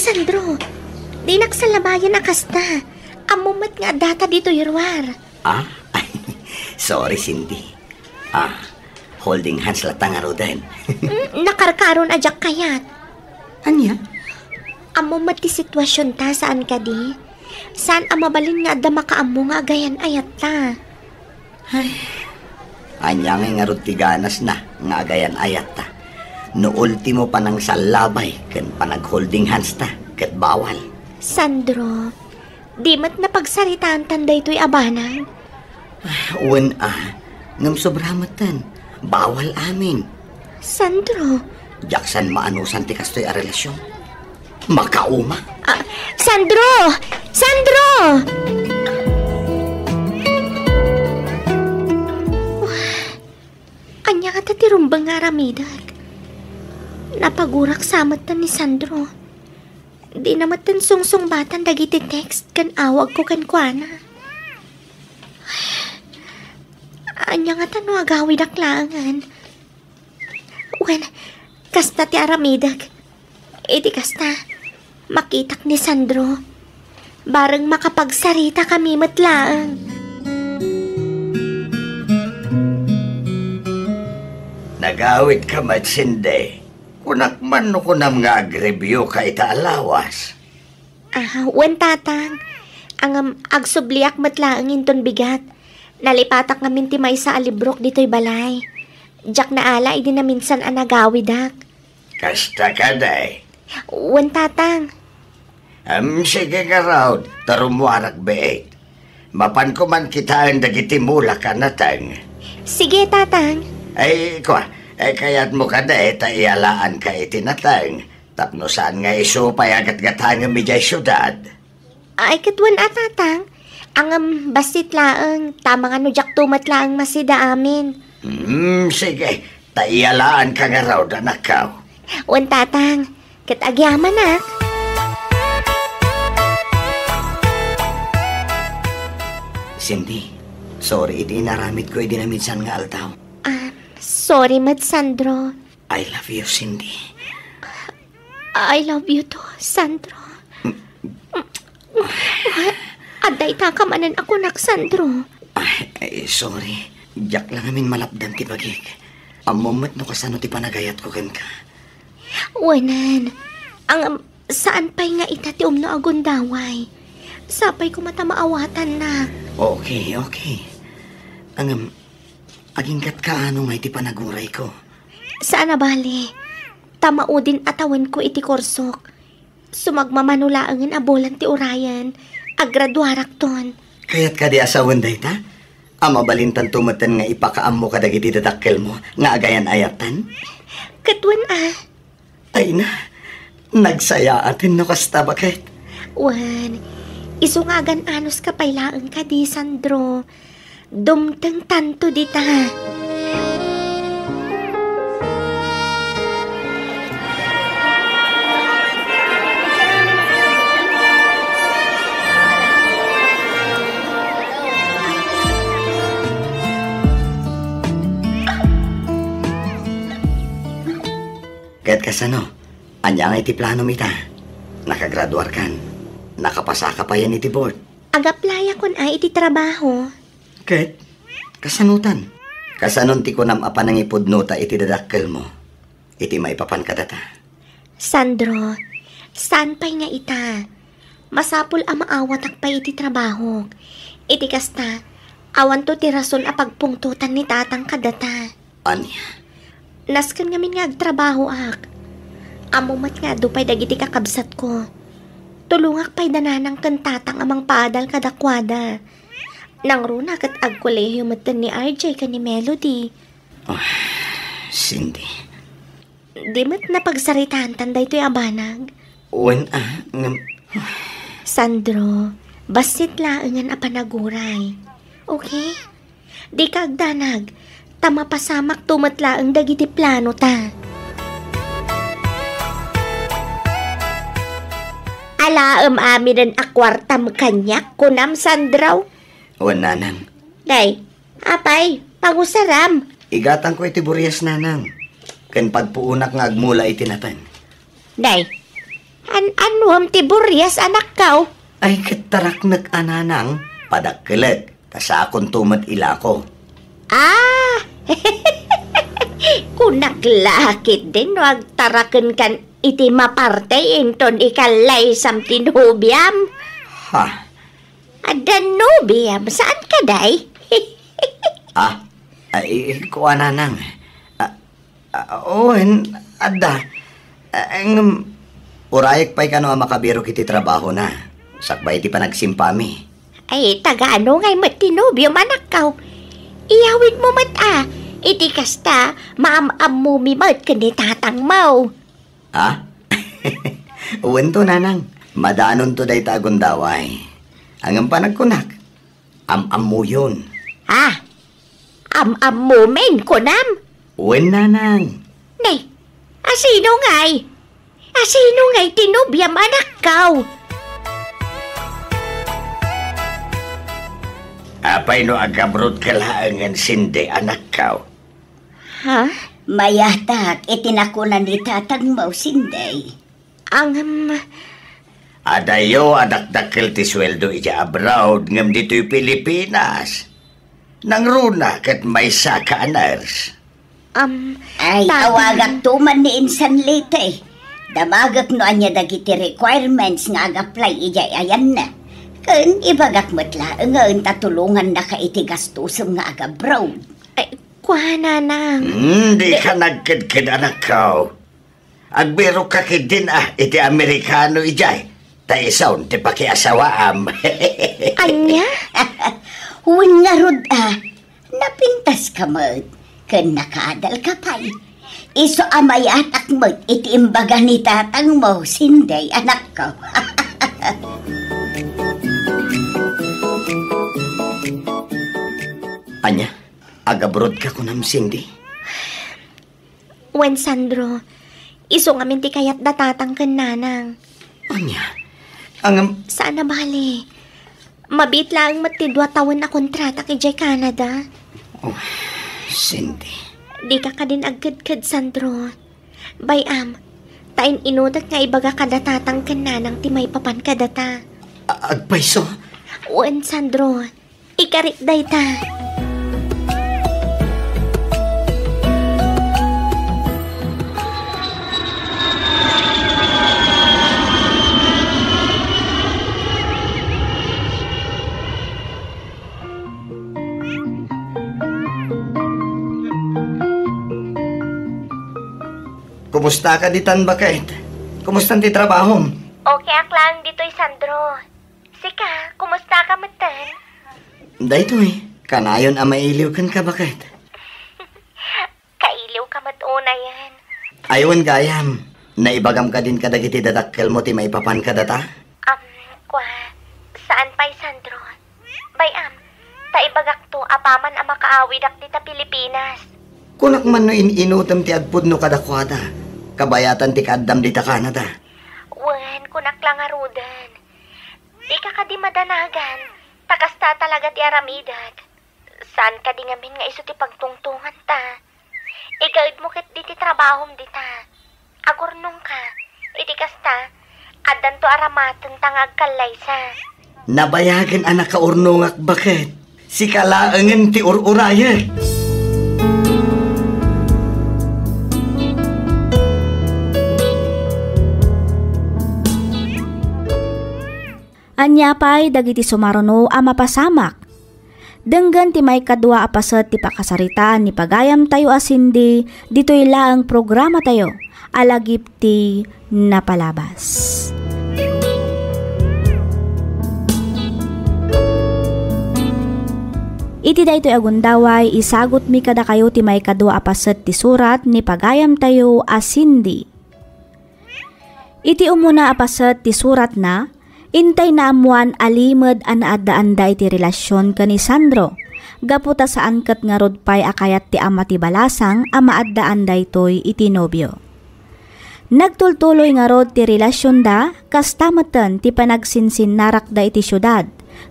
Sandro, di nagsalabayan akas na. Amumat nga data dito yurwar. Ah? Sorry, Cindy. Holding hands latang aro din. Nakarkaron ajak kayat. Anya? Amumat ti sitwasyon ta saan ka di? Saan amabalin nga da makaamo nga gayan ayat ta? Anya nga ngarot ti ganas na nga agayan ayat ta. No ultimo pa nang salabay ken panag-holding hands ta ket bawal. Sandro, di mat napagsaritaan tanday to'y abanang. Wen ngam sobramatan. Bawal amin. Sandro. Jaksan maanusan ti kastoy a relasyon. Makauma. Sandro! Sandro! Anya ka tatirumbang nga ramidag. Napagurak samat ni Sandro. Di naman sungsung batan dagiti text kan awag ko kan kuana. Anya nga tanong agawid aklangan. Wen, kasta ti aramidag. Iti kasta, makitak ni Sandro. Barang makapagsarita kami matlaang. Nagawit ka matsinde. Kunakman no kunam nga agribyo ka itaalawas. Wen tatang. Ang agsubliak matlaang inton bigat. Nalipatak ngamin ti may sa alibrok dito'y balay. Jak na ala, idi na minsan anagawidak. Kasta ka day. Wen tatang. Sige nga raw, tarumuarak beet. Mapan ko man kita ang dagiti mula ka natang. Sige tatang. Ay, kaya't mo ka day, taiyalaan ka itinatang. Tapno saan nga isupay agat-gatang ang midya syudad. Ay, katwan tatang. Ang basit laang, tamang ano jak tumat laang masida amin. Sige, taiyalaan ka nga raw, danakaw. Wen tatang, katagyaman na. Cindy, sorry, iti inaramid ko, iti na minsan nga altaw. Sorry, Mad Sandro. I love you, Cindy. I love you too, Sandro. Aday takamanan ako nak, Sandro. Sorry. Diyak lang amin malapdan ti bagik. Ang moment no kasano ti panagayat ko kan ka. Wanan. Ang saan pa'y nga ita ti umno agundaway. Sapay ko mata maawatan na. Okay. Ang agingkat ka ano nga iti panaguray ko. Saan na bali? Tamaudin atawan ko iti korsok. Sumagmamanulaangan abolan ti urayan. Agraduarak ton. Kaya't ka di asawan day ta? Ama balintan tumatan nga ipakaam mo kadagiti dadakkel mo nga agayan ayatan? Katwan Ay na, nagsaya atin no kasta bakit? Wan, isungagan anos ka pailaan ka di, Sandro. Dumteng tanto di ta. Kaya't kasano, anya nga iti plano mita. Nakagraduar kan. Nakapasa ka pa yan iti board. Agaplaya kon ay iti trabaho. Kaya't, kasanutan. Kasanon ti kunam apa nang ipudnota iti dadakkel mo. Iti maipapan ka data. Sandro, saan pa'y nga ita? Masapul ang maawatak pa iti trabaho. Iti kasta, awan to ti rason a pagpungtutan ni tatang kadata. Anya? Naskan ngamin nga agtrabaho ak. Amumat nga dupay dagiti kakabsat ko. Tulungak pa'y dananang kantatang amang paadal kadakwada. Nang runa kat agkolehiyo matan ni RJ ka ni Melody. Cindy. Di mat napagsaritaan tanday to'y abanag. Sandro, basit laangan a panaguray. Okay? Di ka agdanag. Tama pasamak tumatla ang dagiti plano ta. Alaam amin ang akwartam kanyak kunam, Sandraw. Nanang. Day, apay, pangusaram. Igatang ko iti buryas, nanang. Kan pagpuunak nga agmula itinatan. Day, Anuam ti buryas anak kaw? Ay katarak nag-ananang padakkelet, tasakon tumat ila ko. Ah! Kunaglakit din, wag taraken kan iti maparte inton ikalay sam tinubiam. Ha? Adan nubiam, saan ka day? Ay ko ananang. Adda. Urayek pa'y kano makabiro kiti trabaho na. Sakbay iti panagsimpami. Ay, tagaano ngay matinubiam anak kaw. Iyawid mo mat iti kasta, maam-am mo mimat kani tatang mo. Ha? Uwento nanang. Madanon to day tagundaway. Hanggang panagkunak. Am-am mo yun. Ha? Am-am mo men kunam? Uwen nanang. Nay, asino ngay? Asino ngay tinubiam anak kaw? Apay no agabrod kalaangan sinde anak kaw. Ha? Mayatak, itinakunan ni tatang mo, sinday. Adayo adakdakkel ti sweldo ija abroad ngam dito'y Pilipinas. Nang runa kat may saka nurse. Ay, awagak tuman ni insan lite. Damagak no anya dagiti requirements nga ag-apply ija ayan na. Kan ibagak matla nga tatulungan na ka iti gastusam nga ag-abroad. Ay, kuha na. Di ka nagkid-kid anak kaw. Agbiro ka kidin iti Amerikano ijay. Ta isaw ti pakiasawaam. Anya? Huwag nga rod napintas ka mo. Kan nakaadal ka pa'y. Iso amay atak mo iti imbaga ni tatang mo, sinday anak ko. Anya, agabrod ka kunam Cindy? Wen Sandro, iso nga minti kayat datatang kan nanang. Anya, Sana bali. Mabit lang matidwa taon na kontrata kay Jay Canada. Oh, Cindy. Di ka din agkad-kad, Sandro. Bayam, tain inudat nga ibaga kadatatang kan nanang ti may papan kadata. Agpaiso? Wen Sandro, ikarit day ta. Kumusta ka ditan bakit? Kumusta ti trabaho? Okay ak lang dito'y Sandro. Sika, kumusta ka matan? Daytoy, kanayon mailiw kan ka bakit? Kailiw ka matuna yan. Aywan gayam, naibagam ka din kadagiti dadakkel mo ti maipapan ka data? Saan pa'y Sandro? Bayam, taibagak to apaman ang makaawidak dita Pilipinas. Kunak man no inutam ti agpud no kadakwada. Kabayatan ti kaddam dita Canada. Wen, kunak lang arudan. Di ka di madanagan. Takasta talaga ti aramidag. Saan ka di ngamin nga iso ti pagtungtungan ta? Igaid mo kit di ti trabahom dita. Agurnong ka. Iti kasta, adan to aramatan tangag kalaysa. Nabayagan anak ka urnongak bakit? Si kalaangan ti ururaya. Anya pa'y dagiti sumaruno a mapasamak. Denggan ti may kadwa apasat ti pakasaritaan ni pagayam tayo asindi, dito'y laang programa tayo, alagip ti napalabas. Iti daytoy agundaway, isagot mi kada kayo ti may kadwa apasat ti surat ni pagayam tayo asindi. Iti umuna apasat ti surat na, intay na amuan alimod anaadda-anda iti relasyon ka ni Sandro. Gaputa saan kat nga rod pa'y akayat ti ama ti balasang ama adda-anda ito'y iti nobyo. Nagtultuloy nga rod ti relasyon da, kastamatan ti panagsinsin narak da iti syudad,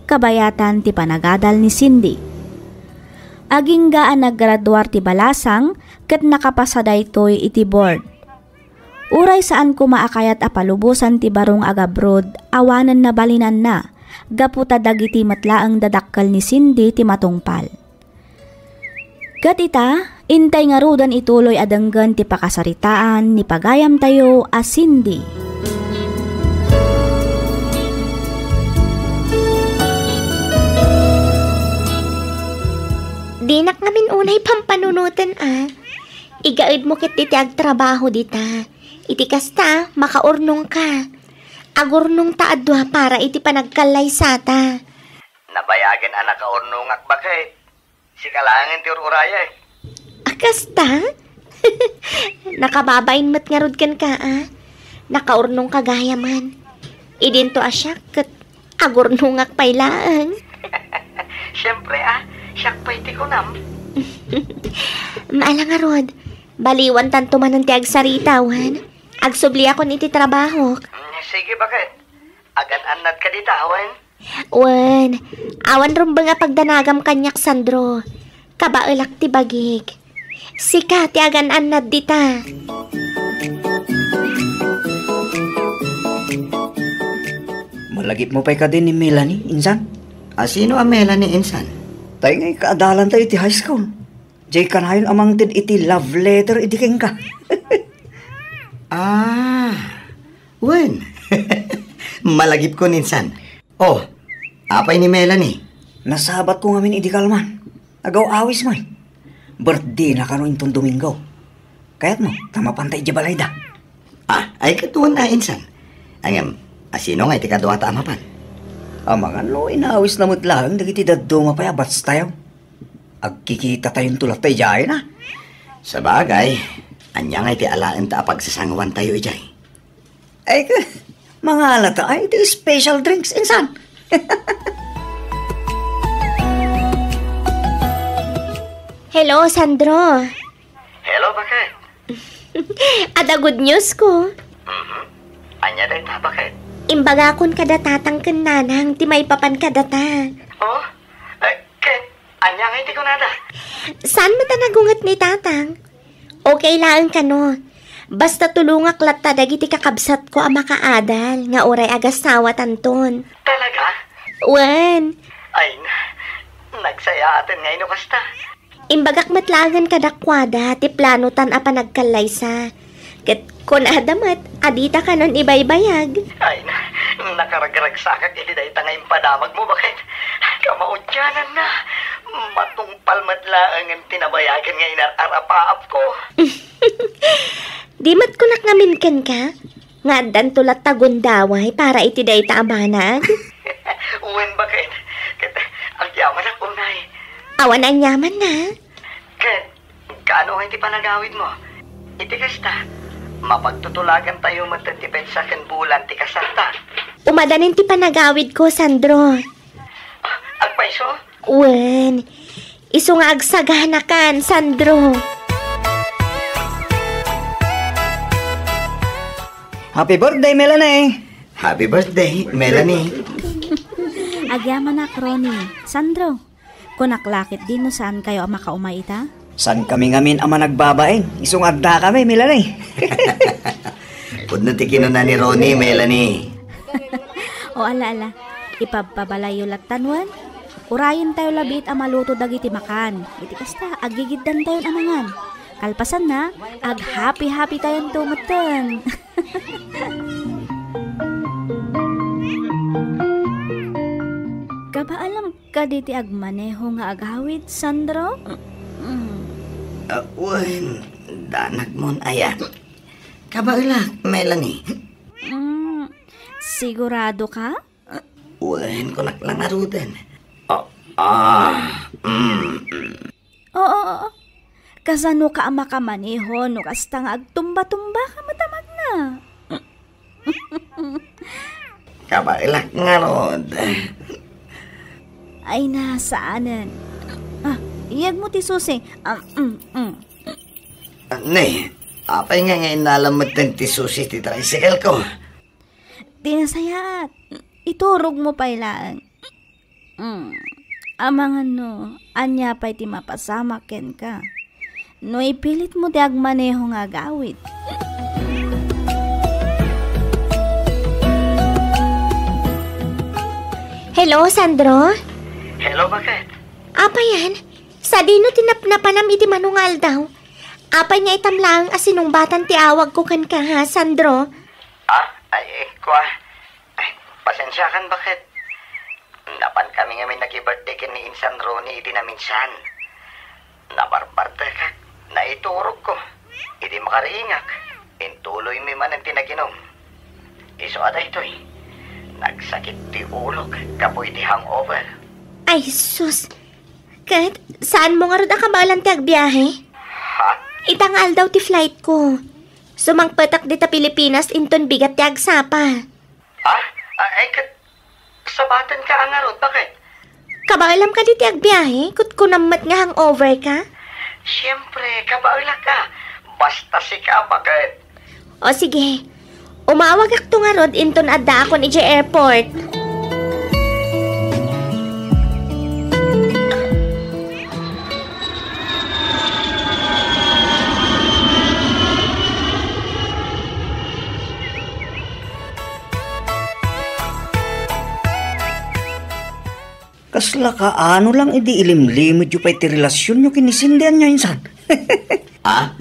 kabayatan ti panagadal ni Cindy. Aging gaan naggraduar ti balasang, kat nakapasada ito'y iti board. Uray saan ko maakayat a palubusan ti barong agabrod, awanan na balinan na, gaputa dagiti matlaang dadakkal ni Cindy ti matungpal. Gatita, intay nga rudan ituloy adanggan ti pakasaritaan ni pagayam tayo a Cindy. Dinak ngamin unay pampanunutan Igaid mo kit iti agtrabaho dita. Iti kasta, makaurnong ka. Agurnong taadwa para iti panagkalay sata. Nabayagan anak ka urnungak bakit? Si kalangan ti ururaya eh. Akasta? Nakababain mat nga rod kan ka Nakaurnong kagaya man. Idinto asyak kat agurnungak pailaan. Siyempre siyak pa iti kunam. Maala nga rod, baliwan tanto man ang tiag saritawan. Agsubli ako niti trabaho. Sige bakit? Agan-anat ka dita, awan? Wan, awan rin ba nga pagdanagam kanyak Sandro? Kabailak ti bagig. Sika ti agan-anat dita. Malagip mo pa'y ka din ni Melanie, insan? Sino ang Melanie, insan? Tayo nga'y kaadalan tayo iti high school. Jay kanayon amang tin iti love letter iti keng ka. Wen. Malagip ko ninsan. Oh, apay ni Melanie. Nasabat ko ngamin iti kalman. Agaw awis mo birthday na kano intong Domingo. Kaya't mo, tamapantay di balay da. Ay katuan na insan. Angam, sino nga iti kadwa tamapan? Amangan lo, inaawis na mutlang, dagiti daddo mapayabats tayo. Agkikita tayong tulat tayo dyan Sa bagay, anya nga iti alaan ta pagsasangawan tayo ijay. Ay, mga alata ay iti special drinks, insan. Hello, Sandro. Hello, bakit? Ada good news ko. Anya day ta, bakit? Imbagakon kada tatang kananang, ti may papan kada ta. Oh? Anya nga iti ko nada? Saan mo tanagungat ni tatang? Okay lang ka no. Basta tulungak latta dagiti kakabsat ko ang makaadal, nga oray agasawa tanton. Talaga? Wen. Ay, nagsaya atin ngayon o kasta. Imbagak matlangan kadakwada, ti plano tan apa nagkalaysa. Ket kun adamat, adita ka nun ibaybayag. Ay, nakaragragsakak iti day tangayong padamag mo, bakit? Kamaudyanan na. Matungpal madlaang ang tinabayagan ngayon arapaap ko. Di mat kunak ngamin ka? Nga dan tulat tagundaway para iti day taabanag? Uwan bakit? Ang yaman ako na Awan ang yaman na. Kaano hindi pa nagawid mo? Iti kasta, mapagtutulagan tayo magtatipid sa bulan ti kasanta. Umadanin ti panagawid ko, Sandro. Agpaiso? Wen, iso nga agsaganakan, Sandro. Happy birthday, Melanie! Happy birthday, Melanie! Agyaman na, Ronnie. Sandro, kunaklakit din no saan kayo ang makaumayita? San kami ngamin ama nagbabaeng? Isong adda kami, Melanie. Pudno ti kinuna ni Ronnie, Melanie. O ala, ipababalayo latanwan. Urayin tayo labit ang maluto dagiti makan. Iti kasta, agigiddan tayo amangan. Kalpasan na, happy tayong tumatan. Kaba alam ka diti agmaneho nga agawid, Sandro? Uwan, danag mon ayan. Kabailak, Melanie. Sigurado ka? Uwan, kunak lang arudan. Oo. Kasano ka ang makamaneho no kasta nga agtumba-tumba ka matamag na. Kabailak nga rod. Ay nasaanan. Iyag mo ti susing. Ne, apay nga ngayon nalamat ng ti susi ti tricycle ko. Tinasayat. Iturog mo pailaan. Amangan no, anya pa'y ti mapasama ken ka. No ipilit mo ti agmaneho nga gawid. Hello, Sandro? Hello, bakit? Apa yan? Sa dino tinapnapanam iti manungal daw. Apa niya itamlang asinumbatan ti awag ko kan ka ha, Sandro? Pasensya kan, bakit? Napan kami nga may nag-birthday kin ni Insan Ronnie iti na minsan. Nabarbarta ka, naiturog ko. Iti makariingak, intuloy mi man ang tinaginom. Iso ada ito'y, nagsakit ti ulog, kapoy ti hangover. Ay, sus. Kat, saan mo nga rin akabalan ti agbiyahe? Ha? Itangal daw ti flight ko. Sumangpatak di ta Pilipinas inton bigat ti agsapa. Sabatan ka ang arot, bakit? Kabailam ka di ti agbiyahe? Kutkunamat nga hangover ka? Siyempre, kabaila ka. Basta si ka, bakit? O sige, umawag ak to nga rod inton adda ako ni airport. Kasla ka, ano lang idi ilimlimid yung pa'y ti relasyon nyo kinisindihan niya insan. Ha?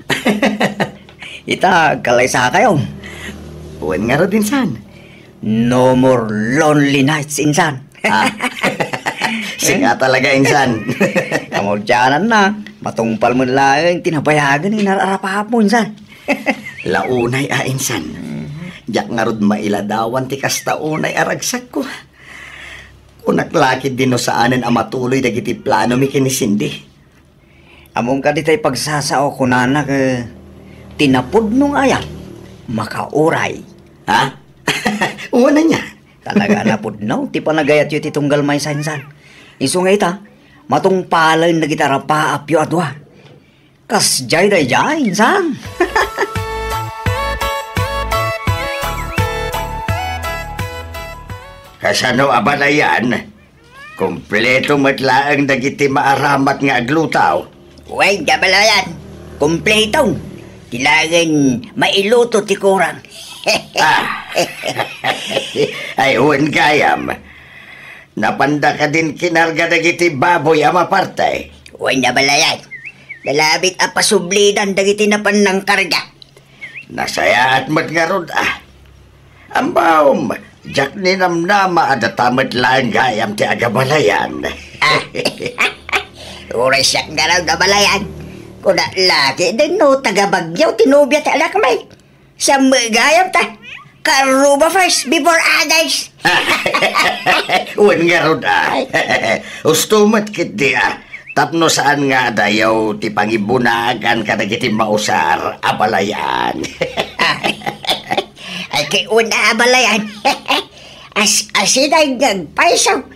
Ita, kalay sa kayo. Uwan nga rin, Insan. No more lonely nights, insan. Singa talaga, Insan. Kamodyanan na, matungpal mo lang tinabayagan ni nararapahap mo, insan. Launay, Insan. Diyak nga rin mailadawan ti kasta unay aragsak ko. Kunaklakid din no saanan ang matuloy dagiti plano mi kinisindi. Among ka ditay pagsasao ko nanak, tinapod nung ayam, makauray. Ha? Uwan na niya. Talaga napod no, ti panagayat yu ti tunggal may sansan. Iso nga ita, matungpalan na gitara pa apyo adwa. Kas jay day jay, insan. Kasano abalayan? Kompleto matlaang dagiti maaramat nga aglutaw. Uy, gabalayan. Kompletong. Kailangan mailuto ti kurang. Ay, uwan kayam. Napanda ka din kinarga dagiti baboy ama partay. Uy, gabalayan. Lalabit apasublidan dagiti napan ng karga. Nasaya at matngarod Ambaom, jak ni namnama adatamat lang gayam ti agabalayan. Uray siya nga raw gabalayan. Kuna lagi din no tagabagyaw tinubya ta anak may. Siya magayam ta. Karuba first before others. Uwan nga rod Ustumat kit di tapno saan nga dayaw ti pangibunagan kadagiti mausar abalayan. Ay kay una abalayan. Asinay nagpaisaw.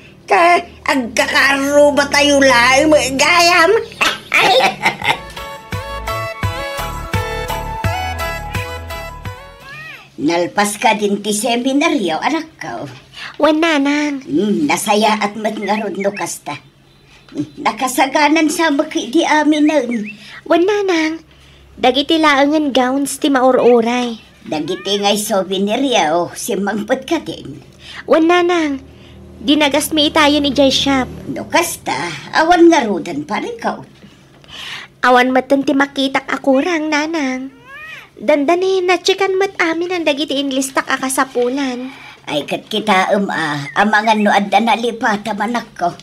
Agkakaruba tayo lang magayam. Nalpas ka din ti seminaryo, anak ko. Wan nanang. Nasaya at matngarod no kasta. Nakasaganan sa makidi amin nun. Wan nanang. Dagiti laangan gowns ti maururay. Dagiti ngay souveniryo, simangpot ka din. Wan nanang. Dinagas mi itayo ni Jay Shop. No kasta, awan ngarudan pa rin ka. Awan matan ti makitak akurang nanang. Dandanin na chikan mat amin ang dagiti inlistak akasapulan. Ay kat kita amangan no adda na lipata manak ko.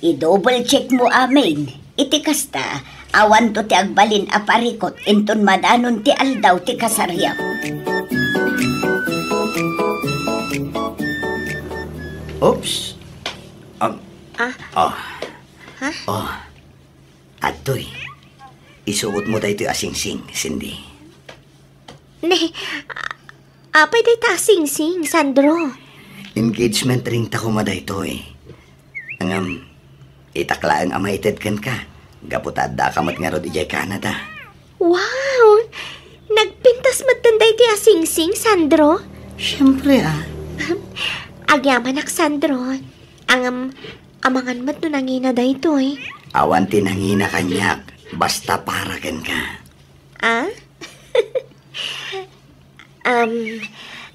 I-double check mo amin. Iti kasta, awan to ti agbalin aparikot inton madanon ti aldaw ti kasaryaw. Oops. Atoy. Isuot mo dahi ito asing-sing, Cindy. Ne, apay day ta sing-sing, Sandro. Engagement ring ta kumaday ito Ang itaklaan amaited kan ka. Gaputad da kamat nga rod ijay Canada. Wow! Nagpintas matanday ti asing-sing, Sandro. Siyempre Agyaman ak, Sandro. Ang amangan mat no nangina da ito Awan tinangina kanyak. Basta para ken ka.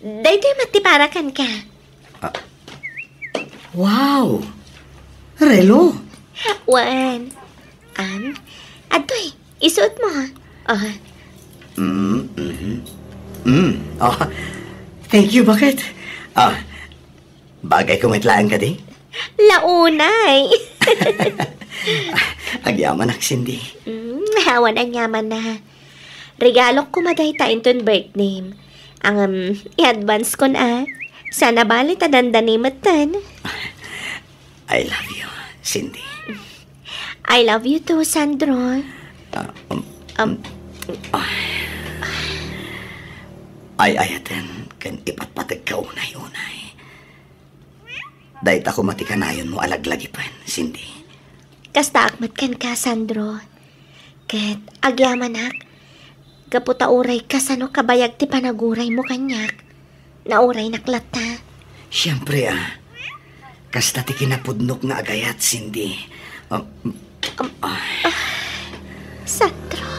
Daytoy matiparakan ka. Wow! Relo! Wan. Adoy, isuot mo ha. Oh, thank you, bakit? Bagay kumitlaan ka di? Launay. Agyaman ak, Cindy. Hawan ang yaman na. Regalo ko maday ta inton birthday. Ang i-advance ko na. Sana bali ta dandanimatan. I love you, Cindy. I love you too, Sandro. Ay ayaten kan ipatpatag ka unay-unay. Dahit ako matikanayon mo alaglagi pa, Cindy. Kasta akmat kan ka, Sandro. Ket agyamanak. Kaputa uray ka sano kabayag ti panaguray mo kanyak. Nauray naklata. Siyempre kasta ti kinapudnok nga agayat, Cindy. Sandro.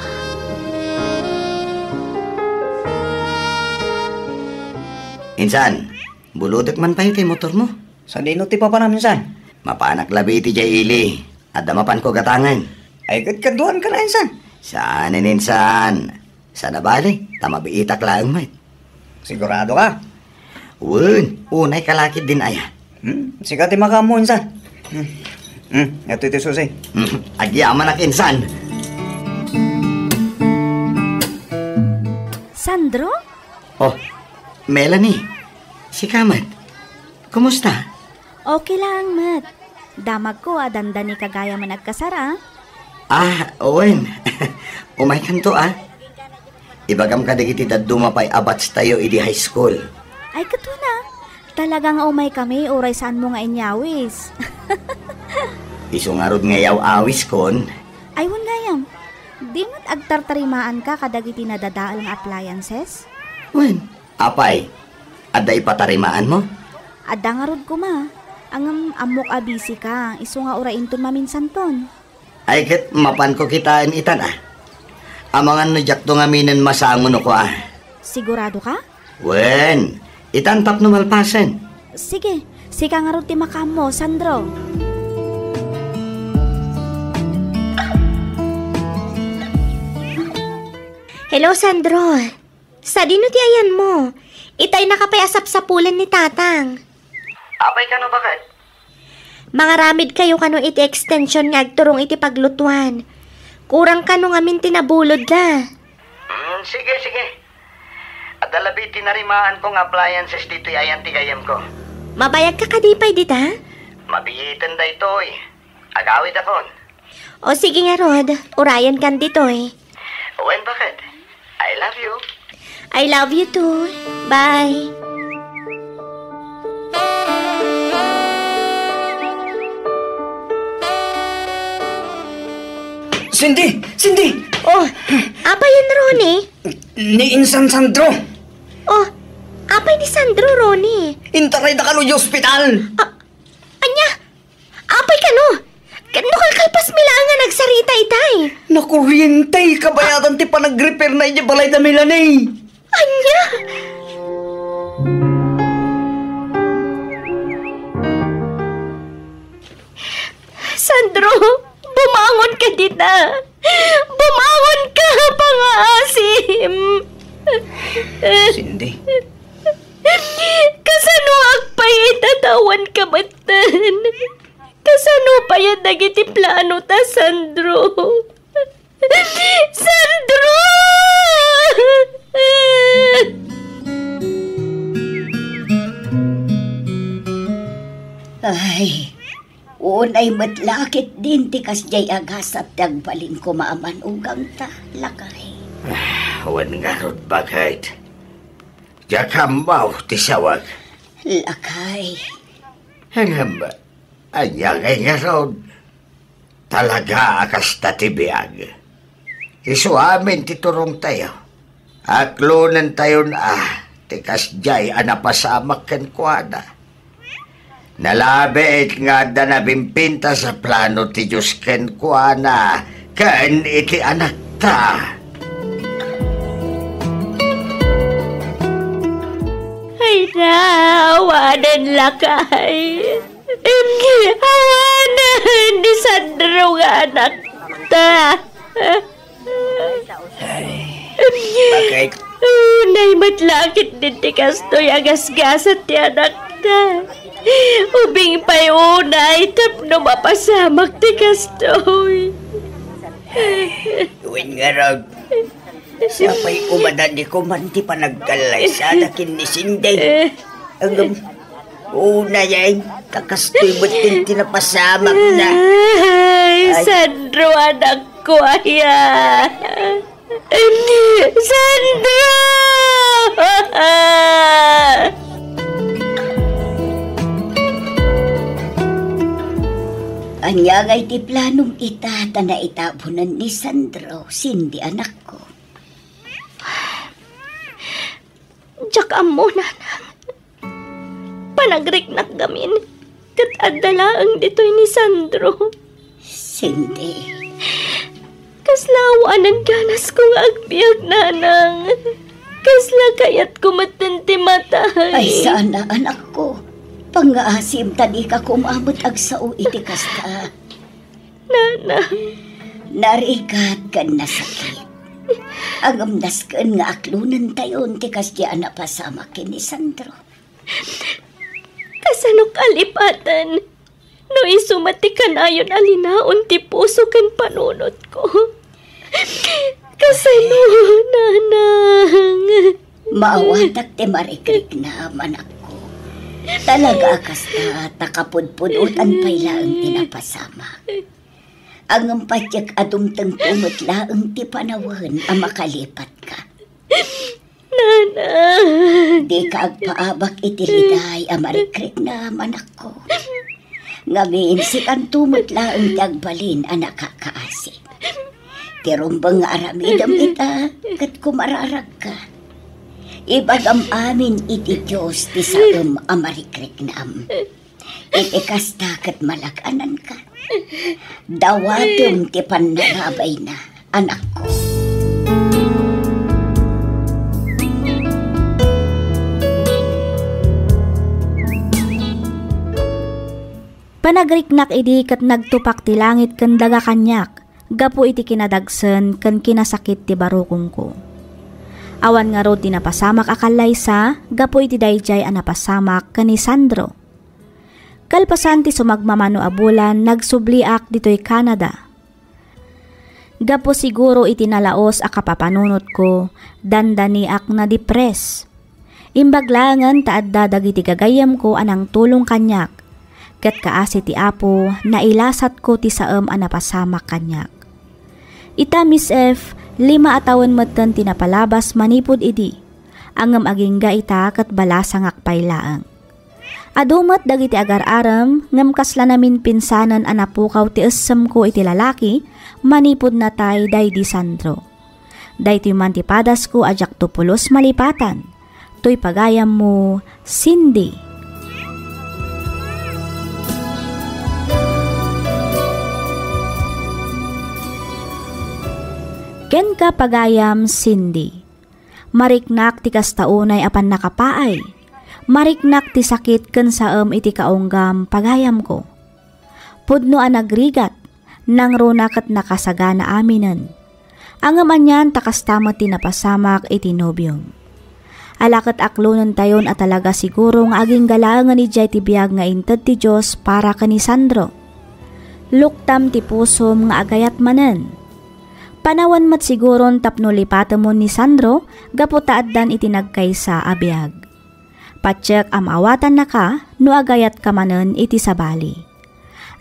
Insan, buludok man pa iti motor mo. Sa dino ti papa namin san? Mapanak labi iti jay ili. At damapan ko gatangan. Ay kaduan ka na insan. Saan insan? Sana bali, tamabiitak lang met. Sigurado ka? Unay kalakit din aya. Sikat ti makamo insan. Ito iti susi. Agyaman ak insan. Sandro? Oh, Melanie. Si Kamat. Kumusta? Okay lang, Mat. Damag ko, danda ni kagaya man nagkasara. Owen. Umay kanto, Ibagam ka digiti dumapay abats tayo idi high school. Ay, katuna. Talagang umay kami, uray saan mo nga inyawis. Isungarod ngayaw awis kon. Ay, gayam. Di mo't agtartarimaan ka kadagiti nadadaal ng appliances? Wen, apay. Adda ipatarimaan mo? Adda nga rod ko ma. Ang amok abisi ka, iso nga urain ton maminsan ton. Ay ket mapan ko kitaan itan Amangan no jak to nga minen masangon ko Sigurado ka? Wen, itan tap no malpasen. Sige, sika nga rod ti makamo, Sandro. Hello, Sandro. Sa dino ti ayan mo? Itay nakapayasap sa pulan ni Tatang. Apay ka no bakit? Mga ramid kayo kano iti extension nga agturong iti paglutuan. Kurang kano nga min tinabulod da. Sige. At dalabi tinarimaan kong appliances dito ayan tigayam ko. Mabayag ka kadipay dita? Mabiyitan da ito Agawid akon. O sige nga Rod, urayan kan dito Wen bakit? I love you. I love you too. Bye. Cindy! Oh, apa yun, Ronnie? Ni insan Sandro! Oh, apa ni Sandro, Ronnie? Intaray na kano yung ospital! Anya? Apay kano? Kano kalkalpas milangan nagsarita itay? Nakuryente, kabayadan ti pa nag-repair na iya balay na Melanie! Anya? Sandro, bumangon ka dita. Bumangon ka, pangaasim. Cindy. Kasano agpay itatawan ka batan? Kasano pa yan nagiti plano ta, Sandro? Sandro! Ay, unay matlakit din ti kasjay agas at tagbalin ko maaman ugang ta, lakay. Wan nga rod bakit? Jakambaw ti sawag. Lakay. Hangam ba? Anyagay nga rod. Talaga akas tatibiyag. Isuamin ti turong tayo. Aklunan tayo ti kasjay anapasamak kan kuada. Nalabit nga da nabimpinta sa plano ti Diyos ken kuana ken iti anak ta. Ay na, wanan lakay. Hawanan ni Sandro nga anak ta. Bakit? Nay matlakit din ti kastoy agasgasat ti anak ta. Ubing pa'y unay tapno mapasamak ti kastoy. Uwin nga rag. Sapay umadan di ko man ti panagkalay sa dakin ni Sinday. Ang una yan, kakastoy ba't din tinapasamak na? Ay, Sandro, anak ko, aya. Sandro! Anyagay ti planong itata na itabunan ni Sandro, Cindy anak ko. Diyak amo, nanang. Panagriknak gamin. Kat adalaang dito'y ni Sandro. Cindy. Kaslawaanan ganas kong agbiag, nanang. Kasla kayat kumatanti matay. Ay sana anak ko. Pangaasim tadi ka kumamot agsao iti kasta. Nana. Narigat ka na sakit. Agamdas ka nga aklunan tayon ti kasya na pasama kini Sandro. Kasanok alipatan. No isumati ka na yun alinaon ti puso kan panunot ko. Kasano, nanang. Maawatak ti marikrik na manak ko. Talaga kasta takapudpudutan pa'y laang tinapasama. Ang ampatyak adumtang pumot laang ti panawan ang makalipat ka. Nanang. Di ka agpaabak itiliday ang marikrik na manak ko. Ngamin si kantumot laang tagbalin ang nakakaasip. Tirumbang aramidam ita kat kumararag ka. Ibagam amin iti Diyos ti saam amarikrik naam. Iti kasta kat malaganan ka. Dawatum ti panarabay na anak ko. Panagriknak idi kat nagtupak ti langit ken daga kanyak. Gapo iti kinadagsen ken kinasakit ti barukong ko. Awan nga ro tinapasamak akalay sa, gapo iti dayjay a napasamak ken ni Sandro. Kalpasan ti sumagmamano a bulan, nagsubliak ditoy Canada. Gapo siguro iti nalaos a kapapanunot ko, dandaniak na depres. Imbaglangan taadda dagiti gagayam ko anang tulong kanyak. Ket kaasi ti Apo, nailasat ko ti saem a napasamak kanyak. Ita Miss F, 5 atawan metten tinapalabas manipod idi. Angem agingga ita ket balasang akpay laeng. Adumat dagiti agar-aram ngem kasla namin pinsanan a napukaw ti essem ko iti lalaki, manipod na tay daydi Sandro. Daytoy man ti padas ko ajak 20 malipatan. Toy pagayam mo, Cindy. Ken ka pagayam, Cindy. Mariknak ti kastaunay apan nakapaay. Mariknak ti sakit ken saem iti kaunggam pagayam ko. Pudno a nagrigat, nang runakat nakasagana aminen. Angam anyan takastama ti napasamak iti nobyong. Alakat aklonon tayon at talaga siguro nga aging galangan ni Jay ti biyag nga inted ti Diyos para ka ni Sandro. Luktam ti pusom nga agayat manen. Panawan mat siguron tapno lipatamon ni Sandro, gaputaaddan iti nagkaysa abiyag. Patsyak amawatan na ka, no agayat kamanen iti sabali.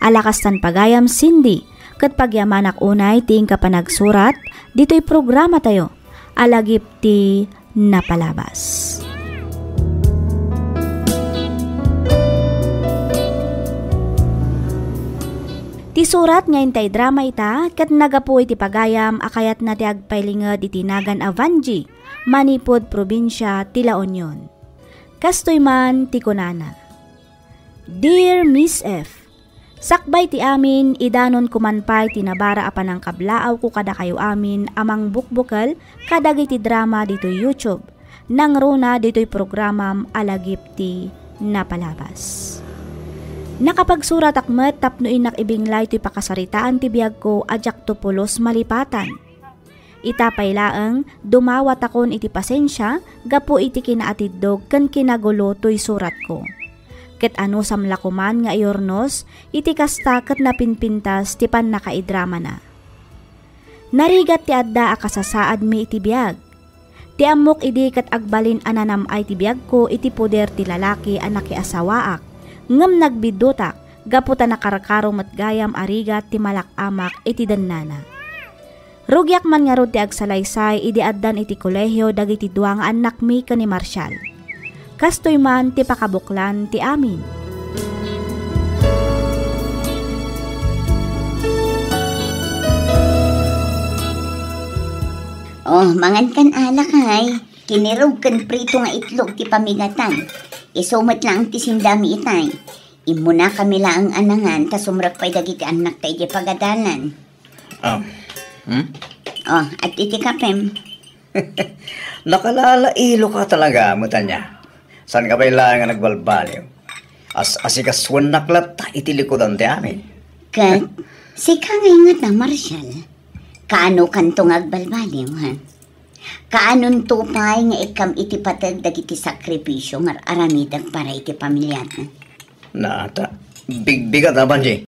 Alakastan pagayam, Cindy, kat pagyamanak unay ting kapanagsurat, dito'y programa tayo, alagip ti napalabas. Ti surat nga intay drama ita, kat nagapu iti pagayam akayat na ti agpailingad iti Nagan Avanji, Manipod, Probinsya, ti La Union. Kastoy man ti kunana. Dear Miss F, sakbay ti amin, idanon kumanpay tinabara apan ang kablaaw ko kada kayo amin amang bukbukal kadag iti drama dito YouTube. Nang runa dito'y programam alagip ti napalabas. Nakapagsurat akmet tapno inak ibinglay to'y pakasaritaan ti biyag ko ajak to pulos malipatan. Itapay laeng dumawat akon iti pasensya gapu iti kinaatiddog ken kinagulo to'y surat ko. Ket ano samlakuman nga iornos iti kasta ket napinpintas ti pan nakaidrama na. Narigat ti adda akasasaad mi iti biyag. Ti amok idi ket agbalin ananam ay ti biyag ko iti poder ti lalaki anak asawaak. Ngem nagbidutak gaputa nakarakaro met gayam arigat ti malakamak iti dannana. Rugyak man nga rod ti agsalaysay idi addan iti kolehyo dagiti dua nga anak mi ken ni Marshall. Kastoy man ti pakabuklan ti amin. Oh, mangan kan alak ay. Kinirog kan prito nga itlog ti pamigatan. Isumat lang ti sindami itay. Imo na kami lang ang anangan, tas sumrak pa'y dagiti anak tayo di pagadalan. Oh, at iti kapem. Nakalalailo ka talaga, mutan niya. San ka ba'y lang nga nagbalbaliw? Asikaswan naklat ta iti likodan ti amin. Kat, sika ngay nga ta, Marshall. Kaano kantong agbalbaliw, ha? Kaanon tupay nga ikam iti patag dagiti sakripisyo nga aramidag para iti pamilyat. Nata, bigbigat na, Banji.